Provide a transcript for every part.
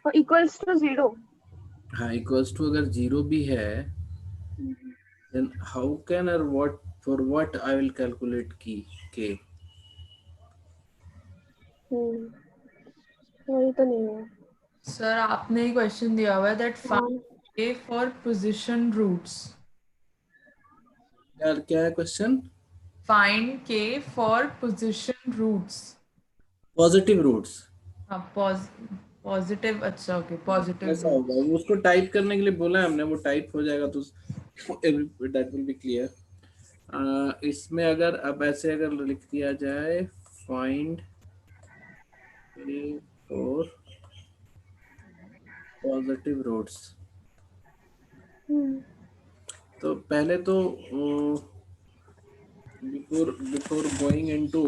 और equals to 0। हाँ, equals to अगर 0 भी है, then how can or what for what I will calculate k. वही तो नहीं है। सर आपने ही क्वेश्चन दिया हुआ है that find k for position roots. यार क्या है question? Find k for position roots. Positive roots. हाँ पॉजिटिव, अच्छा ओके पॉजिटिव ऐसा होगा, रूट्स। वो उसको टाइप करने के लिए बोला है हमने, वो टाइप हो जाएगा तो दैट विल बी क्लियर। इसमें अगर अब ऐसे अगर लिख दिया जाए फाइंड और पॉजिटिव रूट्स, तो पहले तो before going into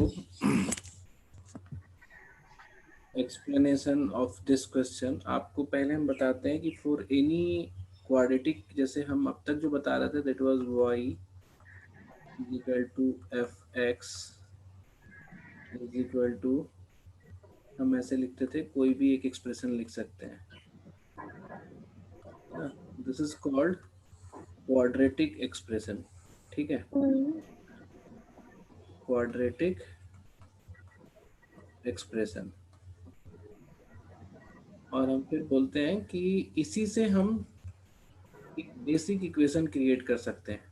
explanation of this question, आपको पहले हम बताते हैं कि फॉर एनी क्वाड्रेटिक, जैसे हम अब तक जो बता रहे थे that was y is equal to F X is equal to, हम ऐसे लिखते थे, कोई भी एक एक्सप्रेशन लिख सकते हैं ना, this is called quadratic expression. ठीक है, क्वाड्रेटिक एक्सप्रेशन। और हम फिर बोलते हैं कि इसी से हम एक बेसिक इक्वेशन क्रिएट कर सकते हैं,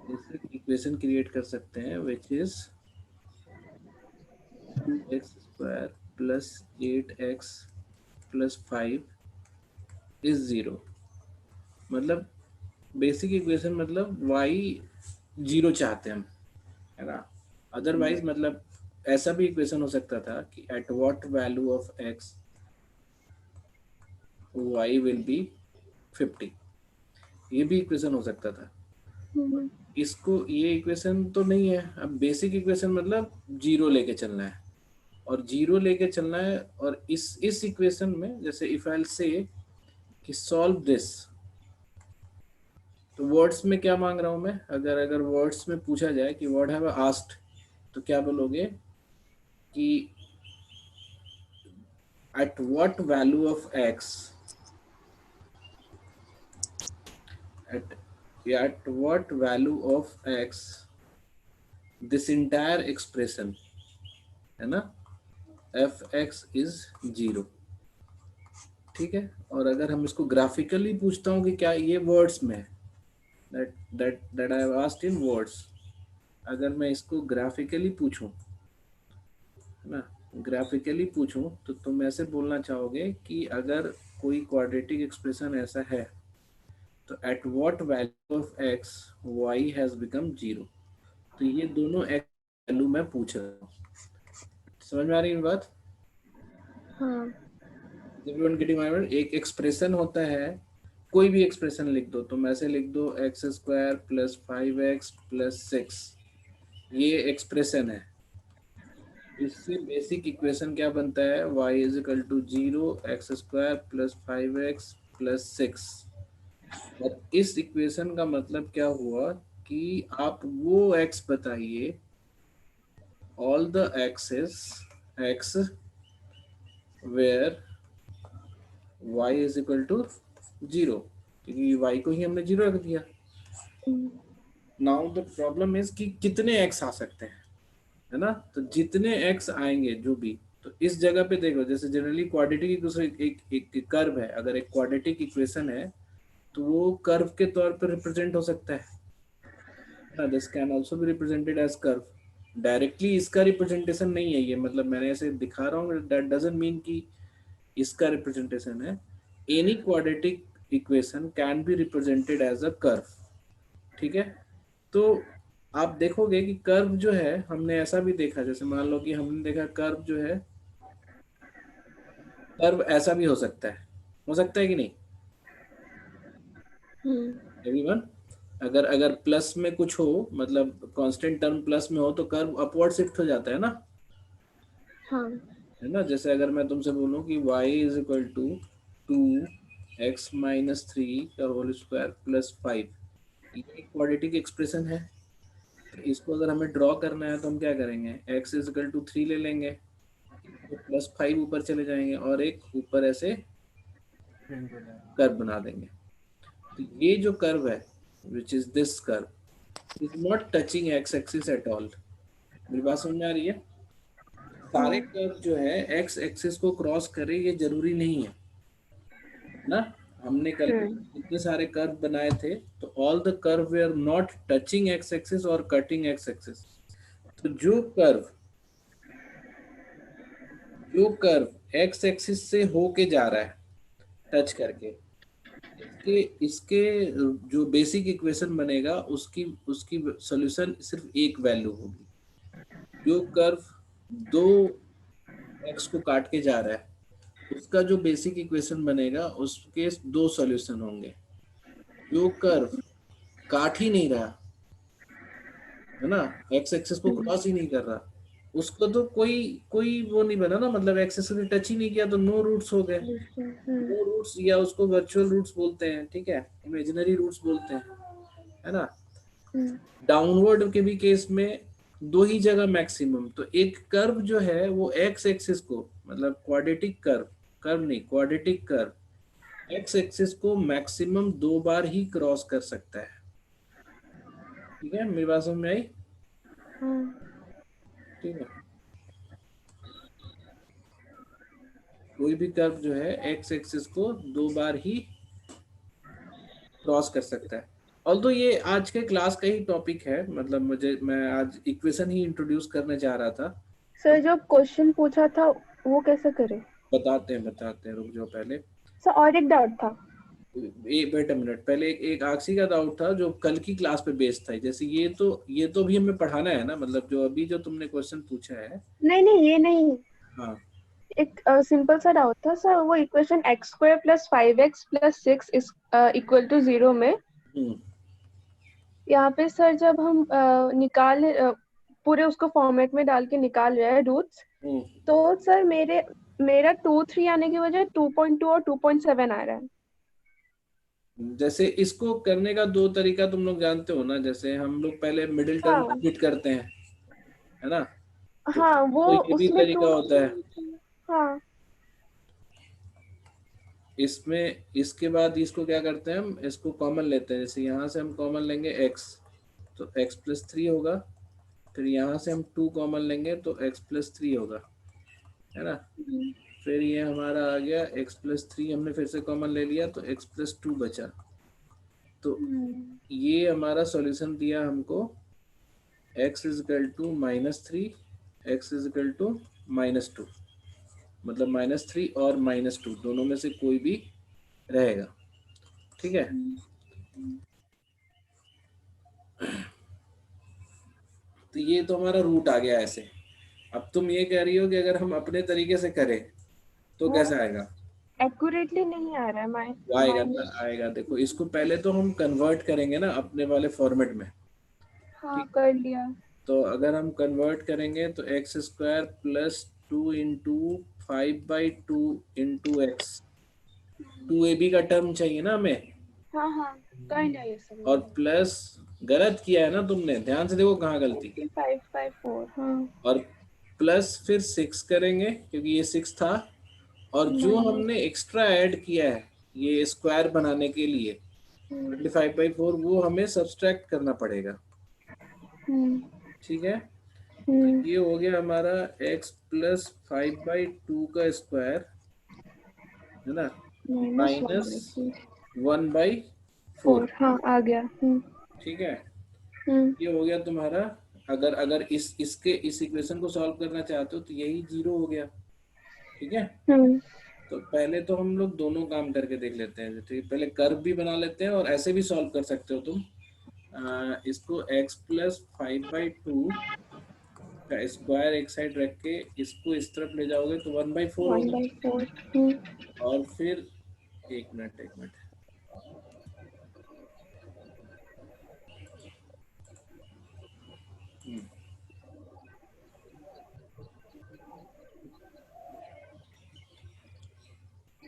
बेसिक इक्वेशन क्रिएट कर सकते हैं which is 2x square plus 8x plus 5 is 0। मतलब बेसिक इक्वेशन मतलब y 0 चाहते हैं हम, है ना। अदरवाइज मतलब ऐसा भी इक्वेशन हो सकता था कि at what value of x y will be 50, ये भी इक्वेशन हो सकता था। इसको ये इक्वेशन तो नहीं है। अब बेसिक इक्वेशन मतलब 0 लेके चलना है, और 0 लेके चलना है, और इस इक्वेशन में जैसे इफ आई से कि सॉल्व दिस, तो वर्ड्स में क्या मांग रहा हूं मैं, अगर वर्ड्स में पूछा जाए कि व्हाट हैव आई आस्क्ड, तो क्या बोलोगे कि at what value of x, eight what value of x this entire expression, है ना, एफ एक्स इज 0। ठीक है, और अगर हम इसको ग्राफिकली पूछता हूँ कि क्या ये वर्ड्स में है, that I have asked in words, अगर मैं इसको ग्राफिकली पूछूं, है ना, ग्राफिकली पूछूं, तो तुम ऐसे बोलना चाहोगे कि अगर कोई क्वाड्रेटिक एक्सप्रेशन ऐसा है, तो at what value of X Y has become 0। तो ये दोनों एक्स वैल्यू मैं पूछ रहा हूँ। समझ में आ रही है बात? हाँ। Everyone getting my point? एक एक्सप्रेशन होता है, कोई भी एक्सप्रेशन लिख दो, तुम ऐसे लिख दो x square plus 5x plus 6, ये एक्सप्रेशन है। इससे बेसिक इक्वेशन क्या बनता है, y is equal to 0 X square plus 5x plus 6। और इस इक्वेशन का मतलब क्या हुआ कि आप वो x बताइए, all the axes x where y is equal to 0, क्योंकि y को ही हमने 0 रख दिया। नाउ द प्रॉब्लम इज कि कितने x आ सकते हैं, है ना। तो जितने x आएंगे जो भी, तो इस जगह पे देखो, जैसे जनरली क्वाड्रेटिक एक कर्व है, अगर एक क्वाड्रेटिक इक्वेशन है तो वो कर्व के तौर पर रिप्रेजेंट हो सकता है ना, this can also be represented as curve. Directly इसका रिप्रेजेंटेशन नहीं है ये, मतलब मैंने ऐसे दिखा रहा हूँ, दैट डजंट मीन कि इसका रिप्रेजेंटेशन है। Any quadratic equation can be represented as a curve. ठीक है, तो आप देखोगे कि कर्व जो है, हमने ऐसा भी देखा, जैसे मान लो कि हमने देखा कर्व जो है, कर्व ऐसा भी हो सकता है कि नहीं एवरीवन? अगर अगर प्लस में कुछ हो, मतलब कांस्टेंट टर्म प्लस में हो, तो कर्व अपवर्ड शिफ्ट हो जाता है ना, हाँ। है ना। जैसे अगर मैं तुमसे बोलूं कि y is equal to 2x minus 3 का होल स्क्वायर प्लस 5, ये एक क्वाड्रेटिक एक्सप्रेशन है। तो इसको अगर हमें ड्रॉ करना है तो हम क्या करेंगे, x इज इक्वल टू 3 ले लेंगे, तो +5 ऊपर चले जाएंगे और एक ऊपर ऐसे कर्व बना देंगे। तो ये जो कर्व है which is this curve is not touching x axis at all. मेरी बात समझ में आ रही है? सारे कर्व जो है एक्स एक्सिस को क्रॉस करे ये जरूरी नहीं है ना। हमने कल इतने सारे कर्व बनाए थे तो all the curve they are not touching x axis और कटिंग एक्स एक्सिस। तो जो कर्व एक्स एक्सिस से होके जा रहा है टच करके, इसके इसके जो बेसिक इक्वेशन बनेगा उसकी उसकी सॉल्यूशन सिर्फ एक वैल्यू होगी। जो कर्व दो एक्स को काट के जा रहा है उसका जो बेसिक इक्वेशन बनेगा उसके दो सॉल्यूशन होंगे। जो कर्व काट ही नहीं रहा है ना, एक्स एक्सिस को क्रॉस ही नहीं कर रहा, उसको तो कोई कोई वो नहीं बना ना, मतलब एक्सिस को टच ही नहीं किया तो नो रूट्स हो गए। नो रूट्स या उसको वर्चुअल रूट्स बोलते हैं, ठीक है, इमेजिनरी रूट्स बोलते हैं, है ना। डाउनवर्ड के भी केस में दो ही जगह मैक्सिमम, तो एक कर्व जो है वो एक्स एक्सिस को, मतलब क्वाड्रेटिक कर्व, कर्व नहीं क्वाड्रेटिक कर्व एक्स एक्सिस को मैक्सिमम 2 बार ही क्रॉस कर सकता है। ठीक है, मेरी बात समझ में आई? ठीक है, कोई भी कर्व जो है एक्स एक्सिस को 2 बार ही क्रॉस कर सकता है। ऑल्दो ये आज के क्लास का ही टॉपिक है, मतलब मैं आज इक्वेशन ही इंट्रोड्यूस करने जा रहा था। सर जो क्वेश्चन पूछा था वो कैसे करें? बताते हैं, रुक जाओ पहले। सर और एक डाउट था। वेट अ मिनट, पहले एक आखसी का डाउट था जो कल की क्लास पे बेस्ड था। जैसे ये तो भी हमें पढ़ाना है ना, मतलब जो अभी जो तुमने क्वेश्चन पूछा है। नहीं ये नहीं, हाँ, एक सिंपल सा डाउट था सर। वो equation x² + 5x + 6 is equal to 0 में यहाँ पे सर जब हम पूरे उसको फॉर्मेट में डाल के निकाल रहे हैं रूट्स, तो सर मेरा 2, 3 आने की वजह 2.2 और 2.7 आ रहा है। जैसे इसको करने का दो तरीका तुम लोग जानते हो ना, जैसे हम लोग पहले मिडिल टर्म हाँ स्प्लिट करते हैं, है ना। हाँ, वो तो ये भी उसमें तरीका 2। होता है। हाँ इसमें इसके बाद इसको क्या करते हैं, हम इसको कॉमन लेते हैं। जैसे यहाँ से हम कॉमन लेंगे x, तो x + 3 होगा। फिर यहाँ से हम 2 कॉमन लेंगे तो x + 3 होगा, है ना। फिर ये हमारा आ गया x + 3, हमने फिर से कॉमन ले लिया तो x + 2 बचा। तो ये हमारा सॉल्यूशन दिया हमको x = -3, x = -2, मतलब -3 और -2 दोनों में से कोई भी रहेगा। ठीक है, तो ये तो हमारा रूट आ गया ऐसे। अब तुम ये कह रही हो कि अगर हम अपने तरीके से करें तो कैसा आएगा? एक्यूरेटली नहीं आ रहा है वो आएगा ना, आएगा। देखो इसको पहले तो हम कन्वर्ट करेंगे ना अपने वाले फॉर्मेट में। हाँ ठीक, कर लिया। तो अगर हम कन्वर्ट करेंगे तो x² + 2 × 5/2 × x, 2ab का टर्म चाहिए ना हमें, हाँ हाँ कर लिया ये सब और मैंने। प्लस गलत किया है ना तुमने, ध्यान से देखो कहाँ गलती। 5/4 हाँ। और प्लस फिर 6 करेंगे क्योंकि ये 6 था, और जो हमने एक्स्ट्रा ऐड किया है ये स्क्वायर बनाने के लिए 25/4, वो हमें सब्सट्रैक्ट करना पड़ेगा। ठीक है, तो ये हो गया हमारा x + 5/2 का स्क्वायर, है ना, -1/4। हाँ आ गया। ठीक है, ये हो गया तुम्हारा। अगर इसके इस इक्वेशन को सॉल्व करना चाहते हो तो यही 0 हो गया। ठीक है, तो पहले तो हम लोग दोनों काम करके देख लेते हैं। तो पहले कर्व भी बना लेते हैं और ऐसे भी सॉल्व कर सकते हो तुम। इसको x + 5/2 का स्क्वायर एक साइड रख के इसको इस तरफ ले जाओगे तो 1/4 होगा। 1/4। और फिर एक मिनट,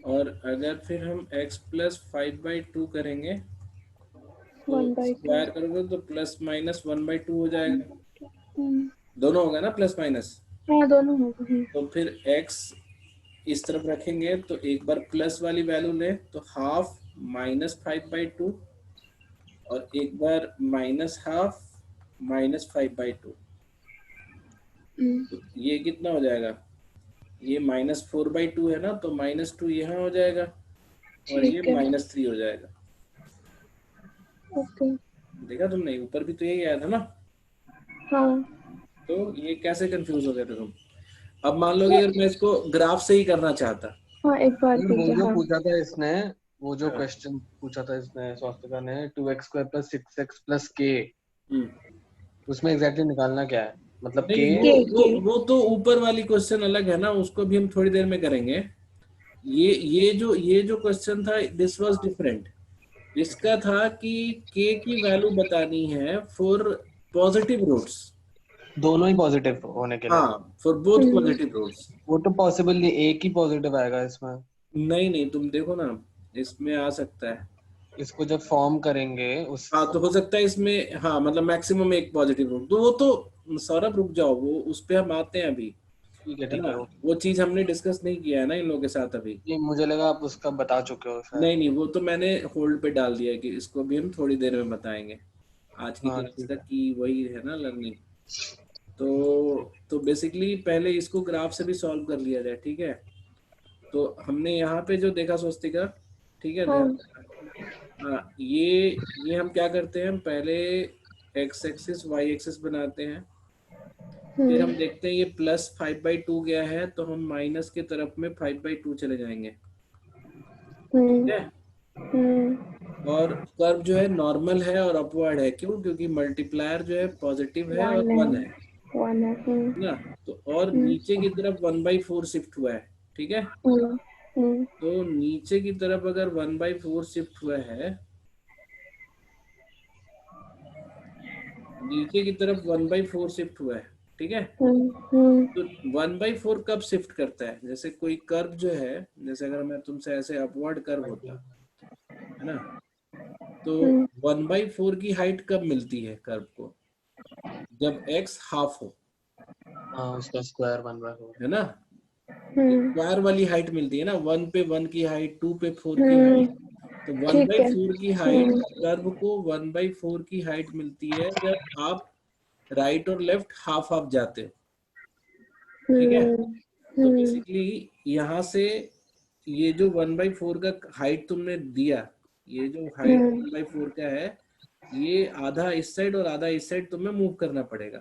और अगर फिर हम x + 5/2 करेंगे तो 1/2। स्क्वायर करोगे तो ±1/2 हो जाएगा। दोनों होगा ना प्लस माइनस। हाँ दोनों होगा। तो फिर x इस तरफ रखेंगे तो एक बार प्लस वाली वैल्यू ले तो हाफ -5/2 और एक बार -½ -5/2। तो ये कितना हो जाएगा, ये -4/2 है ना, तो -2 यहाँ हो जाएगा और ये ठीक है। -3 हो जाएगा। ओके। देखा तुमने, ऊपर भी तो यही आया था ना। हाँ। तो ये कैसे कंफ्यूज हो गए थे तुम। अब मान लो कि अगर मैं इसको ग्राफ से ही करना चाहता। हाँ एक बार वो कीजिए। जो हाँ। पूछा था इसने, वो जो हाँ। क्वेश्चन पूछा था इसने स्वास्तिका ने, 2x² + 6x + k, हम्म। उसमें एग्जैक्टली निकालना क्या है, मतलब नहीं, k। के वो के वो तो ऊपर वाली क्वेश्चन अलग है ना, उसको भी हम थोड़ी देर में करेंगे। ये जो क्वेश्चन था, दिस वाज डिफरेंट। इसका था कि के की वैल्यू बतानी है फॉर पॉजिटिव रूट्स। दोनों ही पॉजिटिव होने के लिए। हाँ, फॉर बोथ पॉजिटिव रूट्स। वो तो पॉसिबल नहीं, एक ही पॉजिटिव आएगा इसमें। नहीं नहीं, तुम देखो ना, इसमें आ सकता है। इसको जब फॉर्म करेंगे उस, हाँ, तो हो सकता है इसमें, हाँ मतलब मैक्सिमम एक पॉजिटिव रूट। तो वो तो सौरभ रुक जाओ, वो उस पे हम आते हैं अभी, ठीक है है ठीक ना। है। वो चीज हमने डिस्कस नहीं किया है ना इन लोगों के साथ अभी। नहीं, मुझे लगा आप उसका बता चुके हो शायद। नहीं नहीं, वो तो मैंने होल्ड पे डाल दिया है कि इसको भी हम थोड़ी देर में बताएंगे। आज की हाँ क्लास ठीक तक है। की वही है ना लर्निंग। तो बेसिकली पहले इसको ग्राफ से भी सॉल्व कर लिया जाए, ठीक है। तो हमने यहाँ पे जो देखा स्वस्तिका, ठीक है, ध्यान हाँ। देना। हाँ, ये हम क्या करते हैं, हम पहले x एक्सिस y एक्सिस बनाते हैं। फिर हम देखते हैं ये +5/2 गया है, तो हम माइनस की तरफ में 5/2 चले जाएंगे, ठीक है। और कर्व जो है नॉर्मल है और अपवर्ड है, क्यों, क्योंकि मल्टीप्लायर जो है पॉजिटिव है और 1 है 1 है। ना। तो और नीचे की तरफ 1/4 शिफ्ट हुआ है, ठीक है। तो नीचे की तरफ अगर 1/4 शिफ्ट हुआ है, नीचे की तरफ 1/4 शिफ्ट हुआ है, ठीक है। तो 1/4 कब शिफ्ट करता है, जैसे कोई कर्व जो है, जैसे अगर मैं तुमसे ऐसे अपवर्ड कर्व होता है ना, तो 1/4 की हाइट कब मिलती है कर्व को, जब x हाफ हो, हाँ, उसका स्क्वायर 1/4। है ना। स्क्वायर वाली हाइट मिलती है ना, 1 पे 1 की हाइट, 2 पे 4 की हाइट। तो ठीक है। 1/4 की हाइट, कर्व को 1/4 की हाइट मिलती है जब आप राइट और लेफ्ट हाफ हाफ जाते हो, ठीक है। तो बेसिकली यहाँ से ये जो 1/4 का हाइट तुमने दिया, ये जो हाइट 1/4 का है, ये आधा इस साइड और आधा इस साइड तुम्हें मूव करना पड़ेगा।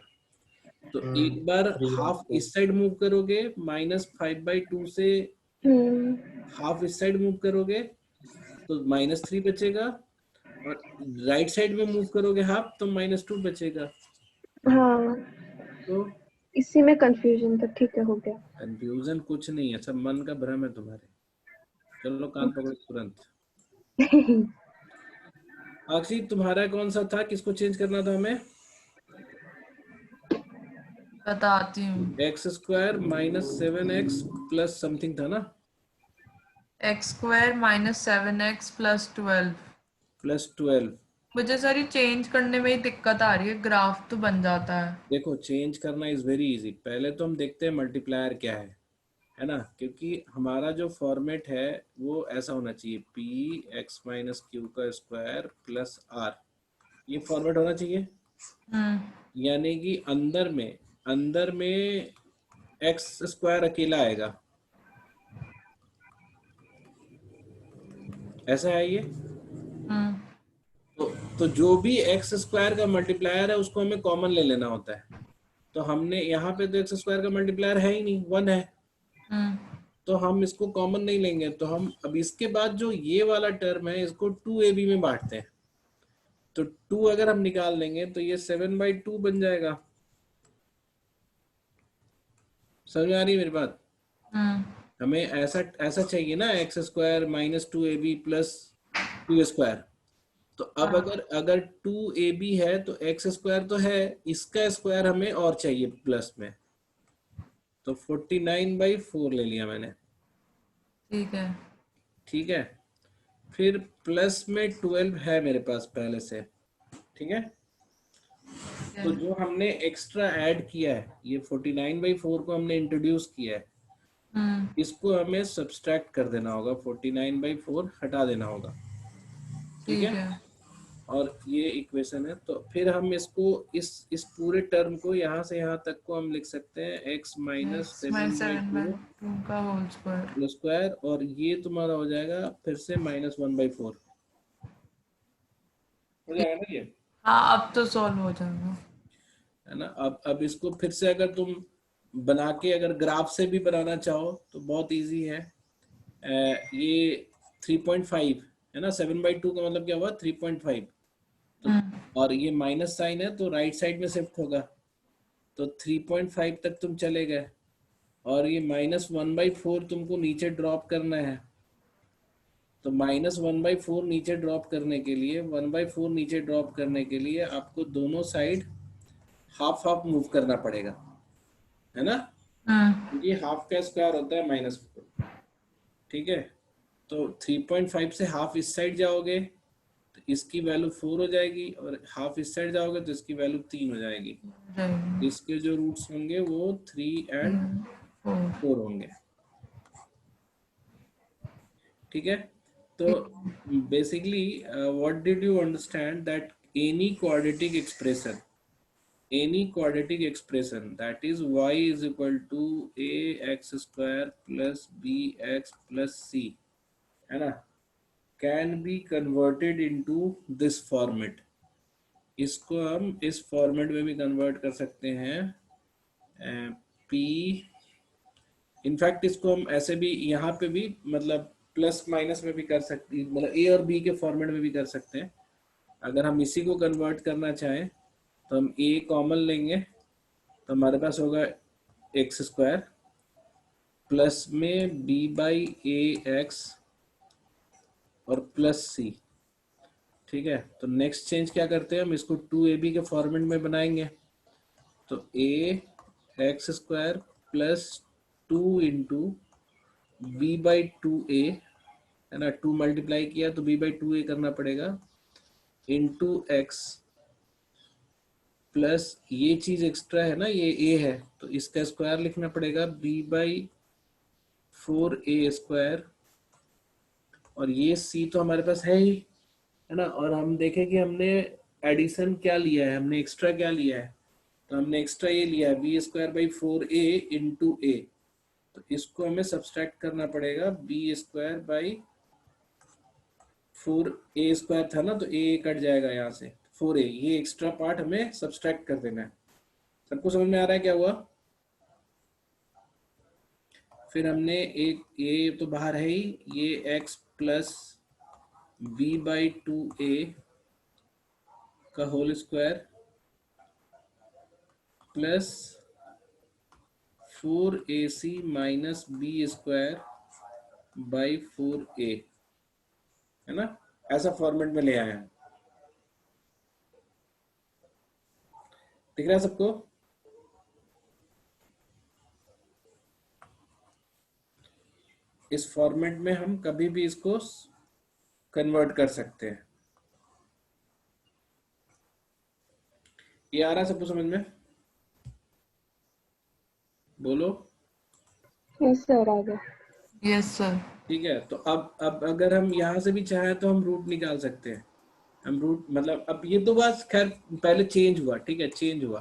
तो एक बार हाफ इस साइड मूव करोगे, -5/2 से हाफ इस साइड मूव करोगे तो -3 बचेगा, और राइट साइड में मूव करोगे हाफ तो -2 बचेगा। हाँ तो इसी में कंफ्यूजन था, ठीक है हो गया। कंफ्यूजन कुछ नहीं है, सब मन का भ्रम है तुम्हारे। चलो कान पकड़ो तुरंत। आखिरी तुम्हारा कौन सा था, किसको चेंज करना था हमें। बताती हूँ। x² -7x प्लस समथिंग था ना, x² - 7x + 12। +12। मुझे सारी चेंज करने में ही दिक्कत आ रही है, ग्राफ तो बन जाता है। देखो, चेंज करना इज वेरी इजी। पहले तो हम देखते हैं मल्टीप्लायर क्या है ना, क्योंकि हमारा जो फॉर्मेट है वो ऐसा होना चाहिए, p(x - q) का स्क्वायर प्लस r, ये फॉर्मेट होना चाहिए। यानी कि अंदर में x² अकेला आएगा, ऐसा है ये। तो जो भी x² का मल्टीप्लायर है उसको हमें कॉमन ले लेना होता है। तो हमने यहाँ पे तो x² का मल्टीप्लायर है ही नहीं, 1 है, तो हम इसको कॉमन नहीं लेंगे। तो हम अब इसके बाद जो ये वाला टर्म है इसको 2ab में बांटते हैं। तो 2 अगर हम निकाल लेंगे तो ये 7/2 बन जाएगा। समझ में आ रही है मेरी बात। हमें ऐसा ऐसा चाहिए ना, x² - 2ab प्लस 2² तो अब अगर 2ab है तो x² तो है, इसका स्क्वायर हमें और चाहिए प्लस में, तो 49/4 ले लिया मैंने, ठीक है। ठीक है। फिर प्लस में 12 है मेरे पास पहले से, ठीक है। तो जो हमने एक्स्ट्रा ऐड किया है, ये 49/4 को हमने इंट्रोड्यूस किया है, इसको हमें सब्सट्रैक्ट कर देना होगा, 49/4 हटा देना होगा, ठीक है। और ये इक्वेशन है। तो फिर हम इसको इस पूरे टर्म को यहाँ से यहाँ तक को हम लिख सकते हैं x माइनस 7/2 का होल स्क्वायर, और ये तुम्हारा हो जाएगा फिर से -1/4 हो जाएगा ना ये। हाँ, अब तो सॉल्व हो जाएगा, है ना। अब इसको फिर से अगर तुम बना के अगर ग्राफ से भी बनाना चाहो तो बहुत इजी है। ये 3.5 है ना, 7/2 का मतलब क्या हुआ 3.5, तो और ये माइनस साइन है तो राइट साइड में शिफ्ट होगा, तो 3.5 तक तुम चले गए, और ये -1/4 तुमको नीचे ड्रॉप करना है, तो -1/4 नीचे ड्रॉप करने के लिए 1/4 नीचे ड्रॉप करने के लिए आपको दोनों साइड हाफ हाफ मूव करना पड़ेगा, है ना, क्योंकि हाफ का स्क्वायर होता है -4, ठीक है। तो 3.5 से हाफ इस साइड जाओगे तो इसकी वैल्यू 4 हो जाएगी, और हाफ इस साइड जाओगे तो इसकी वैल्यू 3 हो जाएगी। इसके जो रूट्स होंगे वो 3 and 4 होंगे, ठीक है। तो basically what did you understand that any quadratic expression that is y is equal to ax square plus bx plus c, है ना, can be converted into this format। इसको हम इस फॉर्मेट में भी कन्वर्ट कर सकते हैं। p इनफैक्ट इसको हम ऐसे भी यहाँ पे भी मतलब प्लस माइनस में भी कर सकते हैं, मतलब a और b के फॉर्मेट में भी कर सकते हैं। अगर हम इसी को कन्वर्ट करना चाहें तो हम a कॉमन लेंगे, तो हमारे पास होगा एक्स स्क्वायर प्लस में b/ax और प्लस c, ठीक है। तो नेक्स्ट चेंज क्या करते हैं, हम इसको 2ab के फॉर्मेट में बनाएंगे, तो ax square plus 2 into b/2a, है ना, 2 मल्टीप्लाई किया तो b/2a करना पड़ेगा, इंटू x प्लस ये चीज एक्स्ट्रा है ना, ये a है तो इसका स्क्वायर लिखना पड़ेगा b/4a स्क्वायर, और ये c तो हमारे पास है ही, है ना। और हम देखें कि हमने एडिशन क्या लिया है, हमने एक्स्ट्रा क्या लिया है, तो हमने एक्स्ट्रा ये लिया है b²/4a इंटू a, तो इसको हमें सब्सट्रैक्ट करना पड़ेगा b²/4a स्क्वायर था ना, तो a कट जाएगा यहाँ से, 4a, ये एक्स्ट्रा पार्ट हमें सब्सट्रैक्ट कर देना है। सबको समझ में आ रहा है क्या हुआ। फिर हमने एक ये तो बाहर है ही, ये x प्लस b/2a का whole square plus 4ac minus b square by 4a, है ना, ऐसा फॉर्मेट में ले आए हैं। दिख रहा है सबको। इस फॉर्मेट में हम कभी भी इसको कन्वर्ट कर सकते हैं। ये आ रहा है सबको समझ में, बोलो। यस सर, आ गया। Yes sir. ठीक है, तो अब अगर हम यहाँ से भी चाहें तो हम रूट निकाल सकते हैं। हम रूट मतलब अब ये तो बस खैर पहले चेंज हुआ, ठीक है, चेंज हुआ,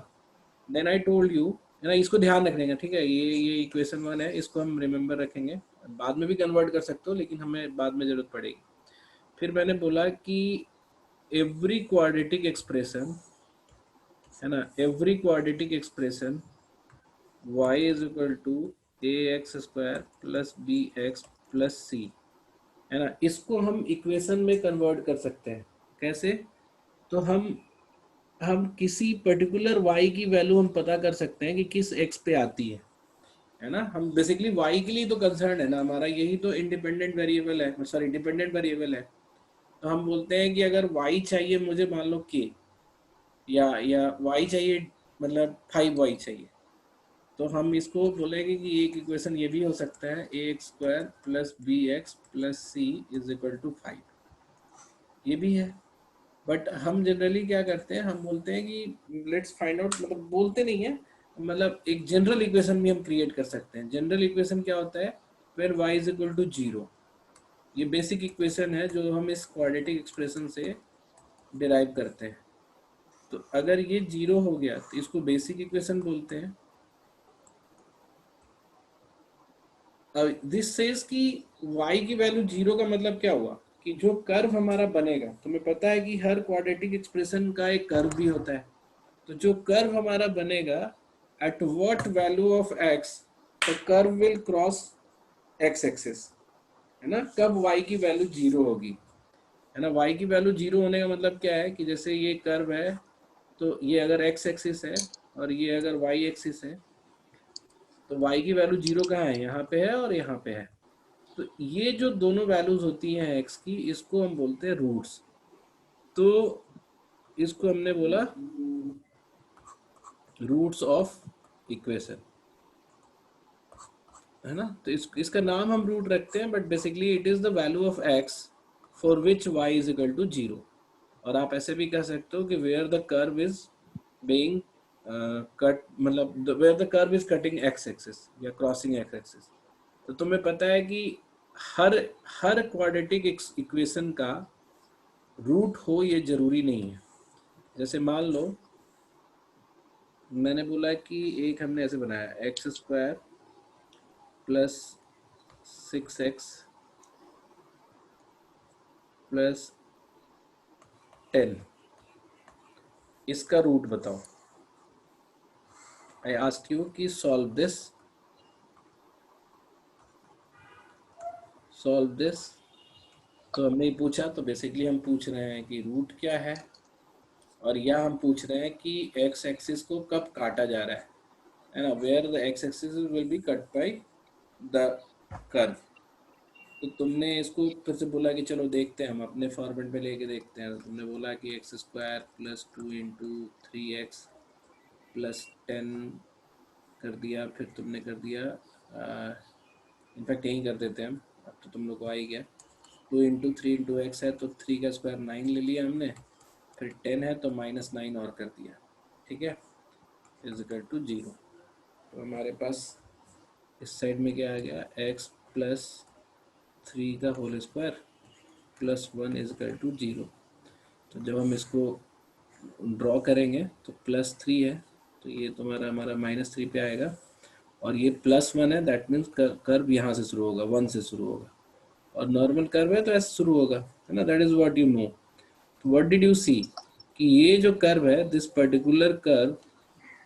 देन आई टोल्ड यू, है ना, इसको ध्यान रखने का, ठीक है। ये इक्वेशन 1 है, इसको हम रिमेम्बर रखेंगे, बाद में भी कन्वर्ट कर सकते हो लेकिन हमें बाद में जरूरत पड़ेगी। फिर मैंने बोला कि एवरी क्वाड्रेटिक एक्सप्रेशन, है ना, every quadratic expression y is equal to ax square plus bx plus c, है ना, इसको हम इक्वेशन में कन्वर्ट कर सकते हैं। कैसे, तो हम किसी पर्टिकुलर y की वैल्यू हम पता कर सकते हैं कि किस x पे आती है ना। हम बेसिकली y के लिए तो कंसर्न है ना, हमारा यही तो इंडिपेंडेंट वेरिएबल है, सॉरी डिपेंडेंट वेरिएबल है। तो हम बोलते हैं कि अगर y चाहिए मुझे, मान लो k, या y चाहिए मतलब 5y चाहिए, तो हम इसको बोलेंगे कि एक इक्वेशन ये भी हो सकता है ax square plus bx plus c is equal to 5, ये भी है। बट हम जनरली क्या करते हैं, हम बोलते हैं कि लेट्स फाइंड आउट, मतलब बोलते नहीं है, मतलब एक जनरल इक्वेशन भी हम क्रिएट कर सकते हैं। जनरल इक्वेशन क्या होता है, where y is equal to 0। ये बेसिक इक्वेशन है जो हम इस क्वाड्रेटिक एक्सप्रेशन से डिराइव करते हैं। तो अगर ये 0 हो गया तो इसको बेसिक इक्वेशन बोलते हैं। अब दिस सेज कि y की वैल्यू 0 का मतलब क्या हुआ कि जो कर्व हमारा बनेगा, तुम्हें पता है कि हर क्वाड्रेटिक एक्सप्रेशन का एक कर्व भी होता है। तो जो कर्व हमारा बनेगा, eight what value of x the curve will cross x axis, है ना। कब y की वैल्यू 0 होगी, है ना। y की वैल्यू 0 होने का मतलब क्या है कि जैसे ये कर्व है, तो ये अगर x एक्सिस है और ये अगर y एक्सिस है, तो y की वैल्यू 0 कहाँ है, यहाँ पे है और यहाँ पे है। तो ये जो दोनों वैल्यूज होती हैं x की, इसको हम बोलते हैं रूट्स। तो इसको हमने बोला रूट्स ऑफ इक्वेशन, है ना। तो इसका नाम हम रूट रखते हैं, but basically it is the value of x for which y is equal to 0। और आप ऐसे भी कह सकते हो कि where the curve is being cut, मतलब where the curve is cutting x axis या क्रॉसिंग x एक्सिस। तो तुम्हें पता है कि हर क्वाड्रेटिक इक्वेशन का रूट हो ये जरूरी नहीं है। जैसे मान लो मैंने बोला कि एक हमने ऐसे बनाया x² प्लस 6x प्लस 10, इसका रूट बताओ। आई आस्क यू कि सॉल्व दिस, सॉल्व दिस। तो हमने ही पूछा, तो बेसिकली हम पूछ रहे हैं कि रूट क्या है, और या हम पूछ रहे हैं कि x एक्सिस को कब काटा जा रहा है ना, where the x axis will be cut by the curve. तो तुमने इसको फिर से बोला कि चलो देखते हैं, हम अपने फॉर्मेट में लेके देखते हैं। तुमने बोला कि x² plus 2 into 3x plus 10 कर दिया, फिर तुमने कर दिया, इनफैक्ट यही कर देते हैं हम, अब तो तुम लोग को आ ही गया। 2 इंटू 3 इंटू एक्स है तो 3 का स्क्वायर 9 ले लिया हमने, फिर 10 है तो -9 और कर दिया, ठीक है, इज इक्वल टू 0। तो हमारे पास इस साइड में क्या आ गया, x प्लस 3 का whole square plus 1 is equal to 0। तो जब हम इसको ड्रॉ करेंगे तो +3 है, तो ये तुम्हारा हमारा -3 पे आएगा, और ये +1 है, दैट मीन्स कर्व यहाँ से शुरू होगा, 1 से शुरू होगा, और नॉर्मल कर्व है तो ऐसे शुरू होगा, है ना। That is what you know. तो व्हाट डिड यू सी कि ये जो कर्व है, this particular curve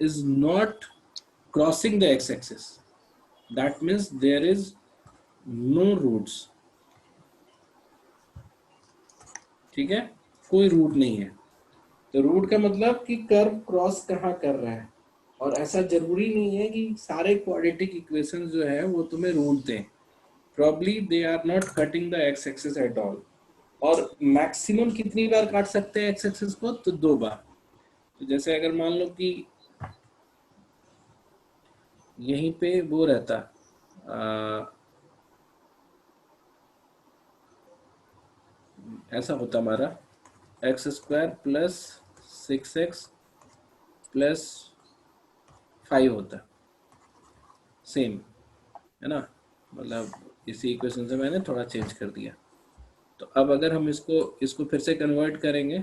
is not crossing the x axis, that means there is no roots, ठीक है, कोई रूट नहीं है। तो रूट का मतलब कि कर्व क्रॉस कहाँ कर रहा है, और ऐसा जरूरी नहीं है कि सारे क्वाड्रेटिक इक्वेशंस जो है वो तुम्हें रूट दें, probably they are not cutting the x axis at all. और मैक्सिमम कितनी बार काट सकते हैं x एक्सिस को, तो 2 बार। तो जैसे अगर मान लो कि यहीं पे वो रहता, ऐसा होता हमारा x² प्लस 6x प्लस 5 होता, सेम, है ना। मतलब इसी इक्वेशन से मैंने थोड़ा चेंज कर दिया। तो अब अगर हम इसको फिर से कन्वर्ट करेंगे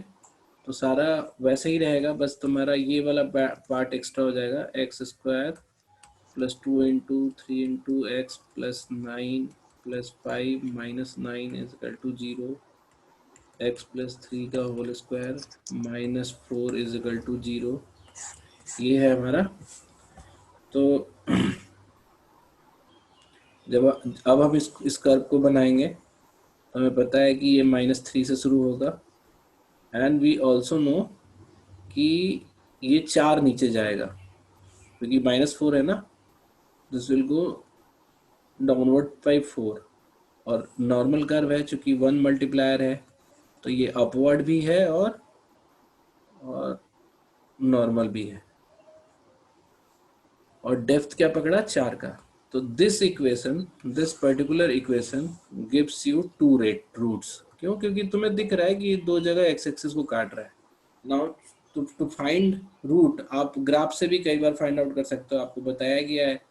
तो सारा वैसे ही रहेगा, बस तुम्हारा ये वाला पार्ट एक्स्ट्रा हो जाएगा, x² plus 2 into 3 into x plus 9 plus 5 -9 is equal to 0, x plus 3 का whole square -4 is equal to 0। ये है हमारा। तो जब अब हम इस कर्व को बनाएंगे तो हमें पता है कि ये -3 से शुरू होगा, एंड वी ऑल्सो नो कि ये 4 नीचे जाएगा क्योंकि -4 है ना, this will go downward by 4, और नॉर्मल कर्व है चूंकि 1 मल्टीप्लायर है तो ये अपवर्ड भी है और नॉर्मल भी है, और डेप्थ क्या पकड़ा, 4 का। तो this equation, this particular equation gives you 2 roots, क्यों? क्योंकि तुम्हें दिख रहा है कि ये दो जगह एक्स एक्सिस को काट रहा है। नाउ टू फाइंड रूट आप ग्राफ से भी कई बार फाइंड आउट कर सकते हो। आपको बताया गया है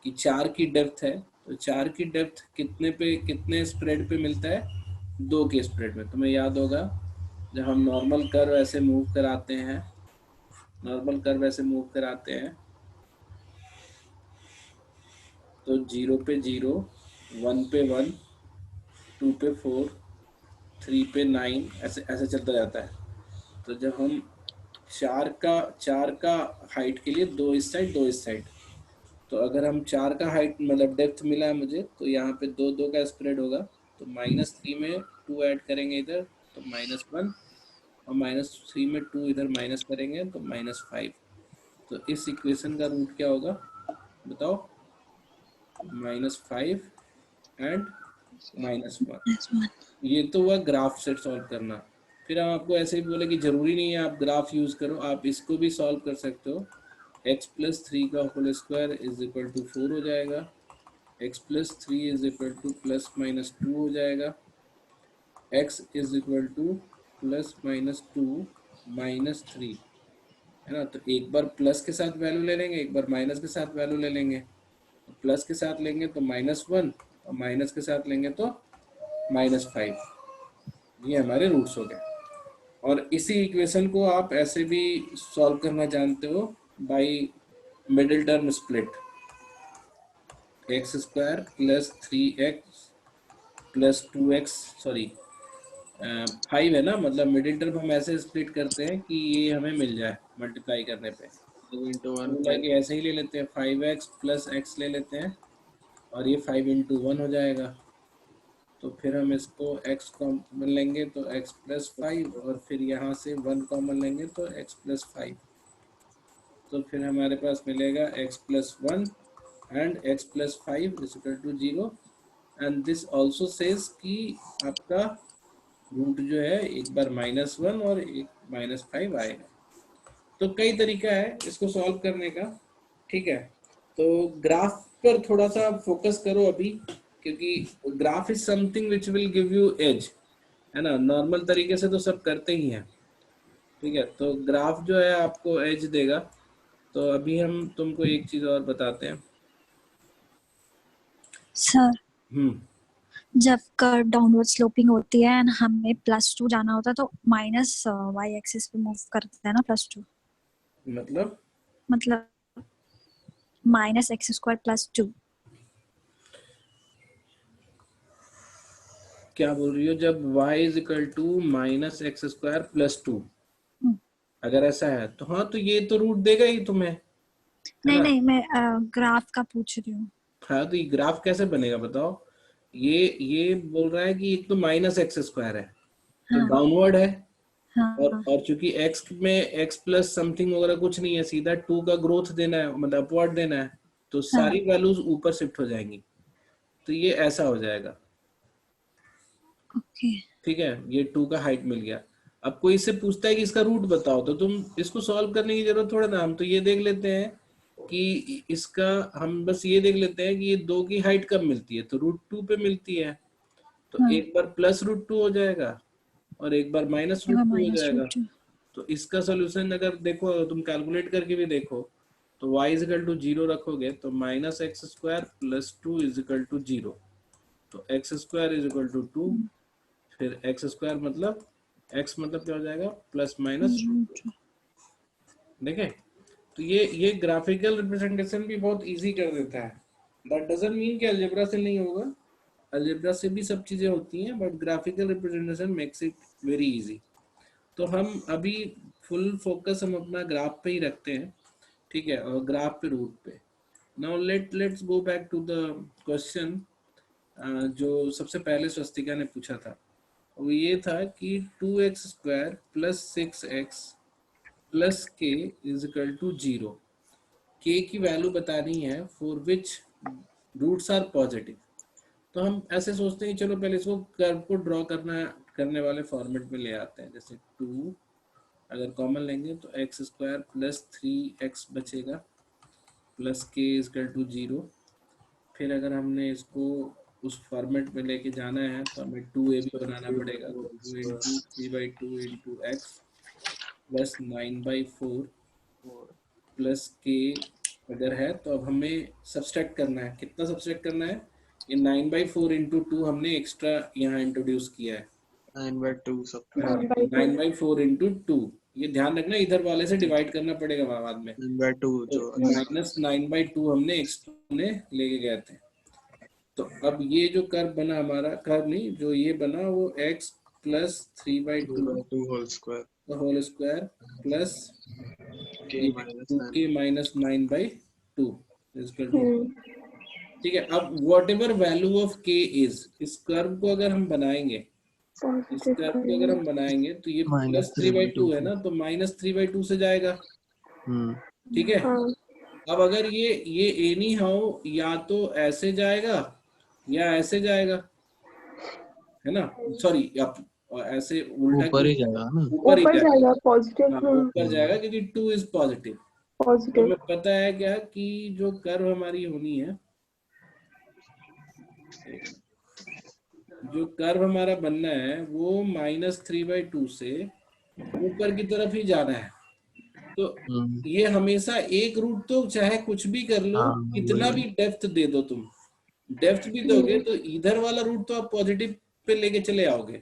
कि 4 की डेप्थ है, तो 4 की डेप्थ कितने स्प्रेड पे मिलता है? 2 के स्प्रेड में। तुम्हें याद होगा जब हम नॉर्मल कर्व ऐसे मूव कराते हैं, तो 0 पे 0, 1 पे 1, 2 पे 4, 3 पे 9, ऐसे ऐसे चलता जाता है। तो जब हम चार का हाइट के लिए 2 इस साइड 2 इस साइड, तो अगर हम 4 का हाइट मतलब डेप्थ मिला है मुझे, तो यहाँ पे 2 का स्प्रेड होगा, तो -3 में 2 ऐड करेंगे इधर तो -1, और -3 में 2 इधर माइनस करेंगे तो -5। तो इस इक्वेशन का रूट क्या होगा बताओ? -5 एंड -1। ये तो हुआ ग्राफ से सॉल्व करना। फिर हम आपको ऐसे ही बोले कि जरूरी नहीं है आप ग्राफ यूज करो, आप इसको भी सॉल्व कर सकते हो। x+3 का whole square is equal to 4 हो जाएगा, x+3 इज इक्वल टू +-2 हो जाएगा, x इज इक्वल टू +-2 -3, है ना। तो एक बार प्लस के साथ वैल्यू ले लेंगे, एक बार माइनस के साथ वैल्यू ले लेंगे। प्लस के साथ लेंगे तो -1, और माइनस के साथ लेंगे तो -5। ये हमारे रूट्स हो गए। और इसी इक्वेशन को आप ऐसे भी सॉल्व करना जानते हो by middle term split. x² + 3x + 2x, sorry 5 है ना, मतलब मिडिल टर्म हम ऐसे स्प्लिट करते हैं कि ये हमें मिल जाए मल्टीप्लाई करने पे। into 1 तो लाइक ऐसे ही ले लेते हैं, 5x + x ले लेते हैं, और ये 5 × 1 हो जाएगा। तो फिर हम इसको x कॉमन लेंगे तो x + 5, और फिर यहाँ से 1 कॉमन लेंगे तो x + 5। तो फिर हमारे पास मिलेगा x + 1 and x + 5 = 0। And this also says कि आपका रूट जो है एक बार -1 और एक -5 आएगा। तो कई तरीका है इसको सॉल्व करने का, ठीक है। तो ग्राफ पर थोड़ा सा फोकस करो अभी, क्योंकि graph is something which will give you edge, है ना। नॉर्मल तरीके से तो सब करते ही हैं, ठीक है। तो ग्राफ जो है आपको एज देगा। तो अभी हम तुमको एक चीज और बताते हैं सर। जब कर्व डाउनवर्ड स्लोपिंग होती है एंड हमें +2 जाना होता है तो माइनस y एक्सिस पे मूव करते हैं ना +2, मतलब -x² + 2। क्या बोल रही हो? जब y = -x² + 2, अगर ऐसा है तो हाँ, तो ये तो रूट देगा ही तुम्हें, नहीं मैं ग्राफ का पूछ रही हूँ। हाँ, तो ये ग्राफ कैसे बनेगा बताओ? ये बोल रहा है कि एक तो -x² है, तो डाउनवर्ड है। और चूंकि x में x प्लस समथिंग वगैरह कुछ नहीं है, सीधा 2 का ग्रोथ देना है, मतलब अपवर्ड देना है, तो सारी वैल्यूज ऊपर शिफ्ट हो जाएंगी। तो ये ऐसा हो जाएगा, ठीक है। ये 2 का हाइट मिल गया। अब कोई इससे पूछता है कि इसका रूट बताओ, तो तुम इसको सॉल्व करने की जरूरत थोड़ा ना, हम तो ये देख लेते हैं कि इसका, हम बस ये देख लेते हैं कि ये 2 की हाइट कब मिलती है, तो √2 पे मिलती है। तो एक बार +√2 हो जाएगा और एक बार -√2 हो जाएगा। तो इसका सोल्यूशन अगर देखो, तुम कैलकुलेट करके भी देखो, तो y = 0 रखोगे तो -x² + 2 = 0। तो x² = 2, फिर x² मतलब x मतलब क्या हो जाएगा? +-√2। देखें, तो ये ग्राफिकल रिप्रेजेंटेशन भी बहुत इजी कर देता है। दैट डजंट मीन कि अलजेब्रा से नहीं होगा, अलजेब्रा से भी सब चीजें होती हैं, but graphical representation makes it very easy. तो हम अभी फुल फोकस हम अपना ग्राफ पे ही रखते हैं, ठीक है, और ग्राफ पे रूट पे। Now let's go back to the question जो सबसे पहले स्वस्तिका ने पूछा था। वो ये था कि 2x² + 6x + k = 0। k की वैल्यू बतानी है for which roots are positive. तो हम ऐसे सोचते हैं चलो पहले इसको कर्व को ड्रॉ करने वाले फॉर्मेट में ले आते हैं। जैसे 2 अगर कॉमन लेंगे तो x² + 3x बचेगा, + k = 0। फिर अगर हमने इसको उस फॉर्मेट में लेके जाना है तो हमें 2a भी बनाना पड़ेगा। तो 2 into 3/2 into x plus 9/4 plus के अगर है तो अब हमें सब्सट्रैक्ट करना है। कितना सब्सट्रैक्ट करना है? ये 9/4 इंटू 2 हमने एक्स्ट्रा यहाँ इंट्रोड्यूस किया है। 9/2 सब 9/4 इंटू 2, ये ध्यान रखना इधर वाले से डिवाइड करना पड़ेगा बाद में। 9/2 जो माइनस 9/2 हमने एक्स्ट्रा लेके गए थे। तो अब ये जो कर्व बना हमारा, कर्व नहीं, जो ये बना वो x plus 3/2 whole square plus k minus 2k minus 9/2 equal to. ठीक है, अब whatever value of k is, इस कर्व को अगर हम बनाएंगे, इस कर्व को अगर हम बनाएंगे तो ये प्लस 3/2 है ना, तो माइनस 3/2 से जाएगा। ठीक है, अब अगर ये एनी हाउ या तो ऐसे जाएगा या ऐसे जाएगा, है ना, सॉरी ऐसे उल्टा ऊपर ही जाएगा ना, ऊपर ही जाएगा, पॉजिटिव ऊपर जाएगा क्योंकि 2 इज पॉजिटिव। तो हमें पता है क्या कि जो कर्व हमारी होनी है, जो कर्व हमारा बनना है वो माइनस 3/2 से ऊपर की तरफ ही जाना है। तो ये हमेशा एक रूट, तो चाहे कुछ भी कर लो, कितना भी डेप्थ दे दो, तुम डेप्थ भी दोगे तो इधर वाला रूट तो आप पॉजिटिव पे लेके चले आओगे,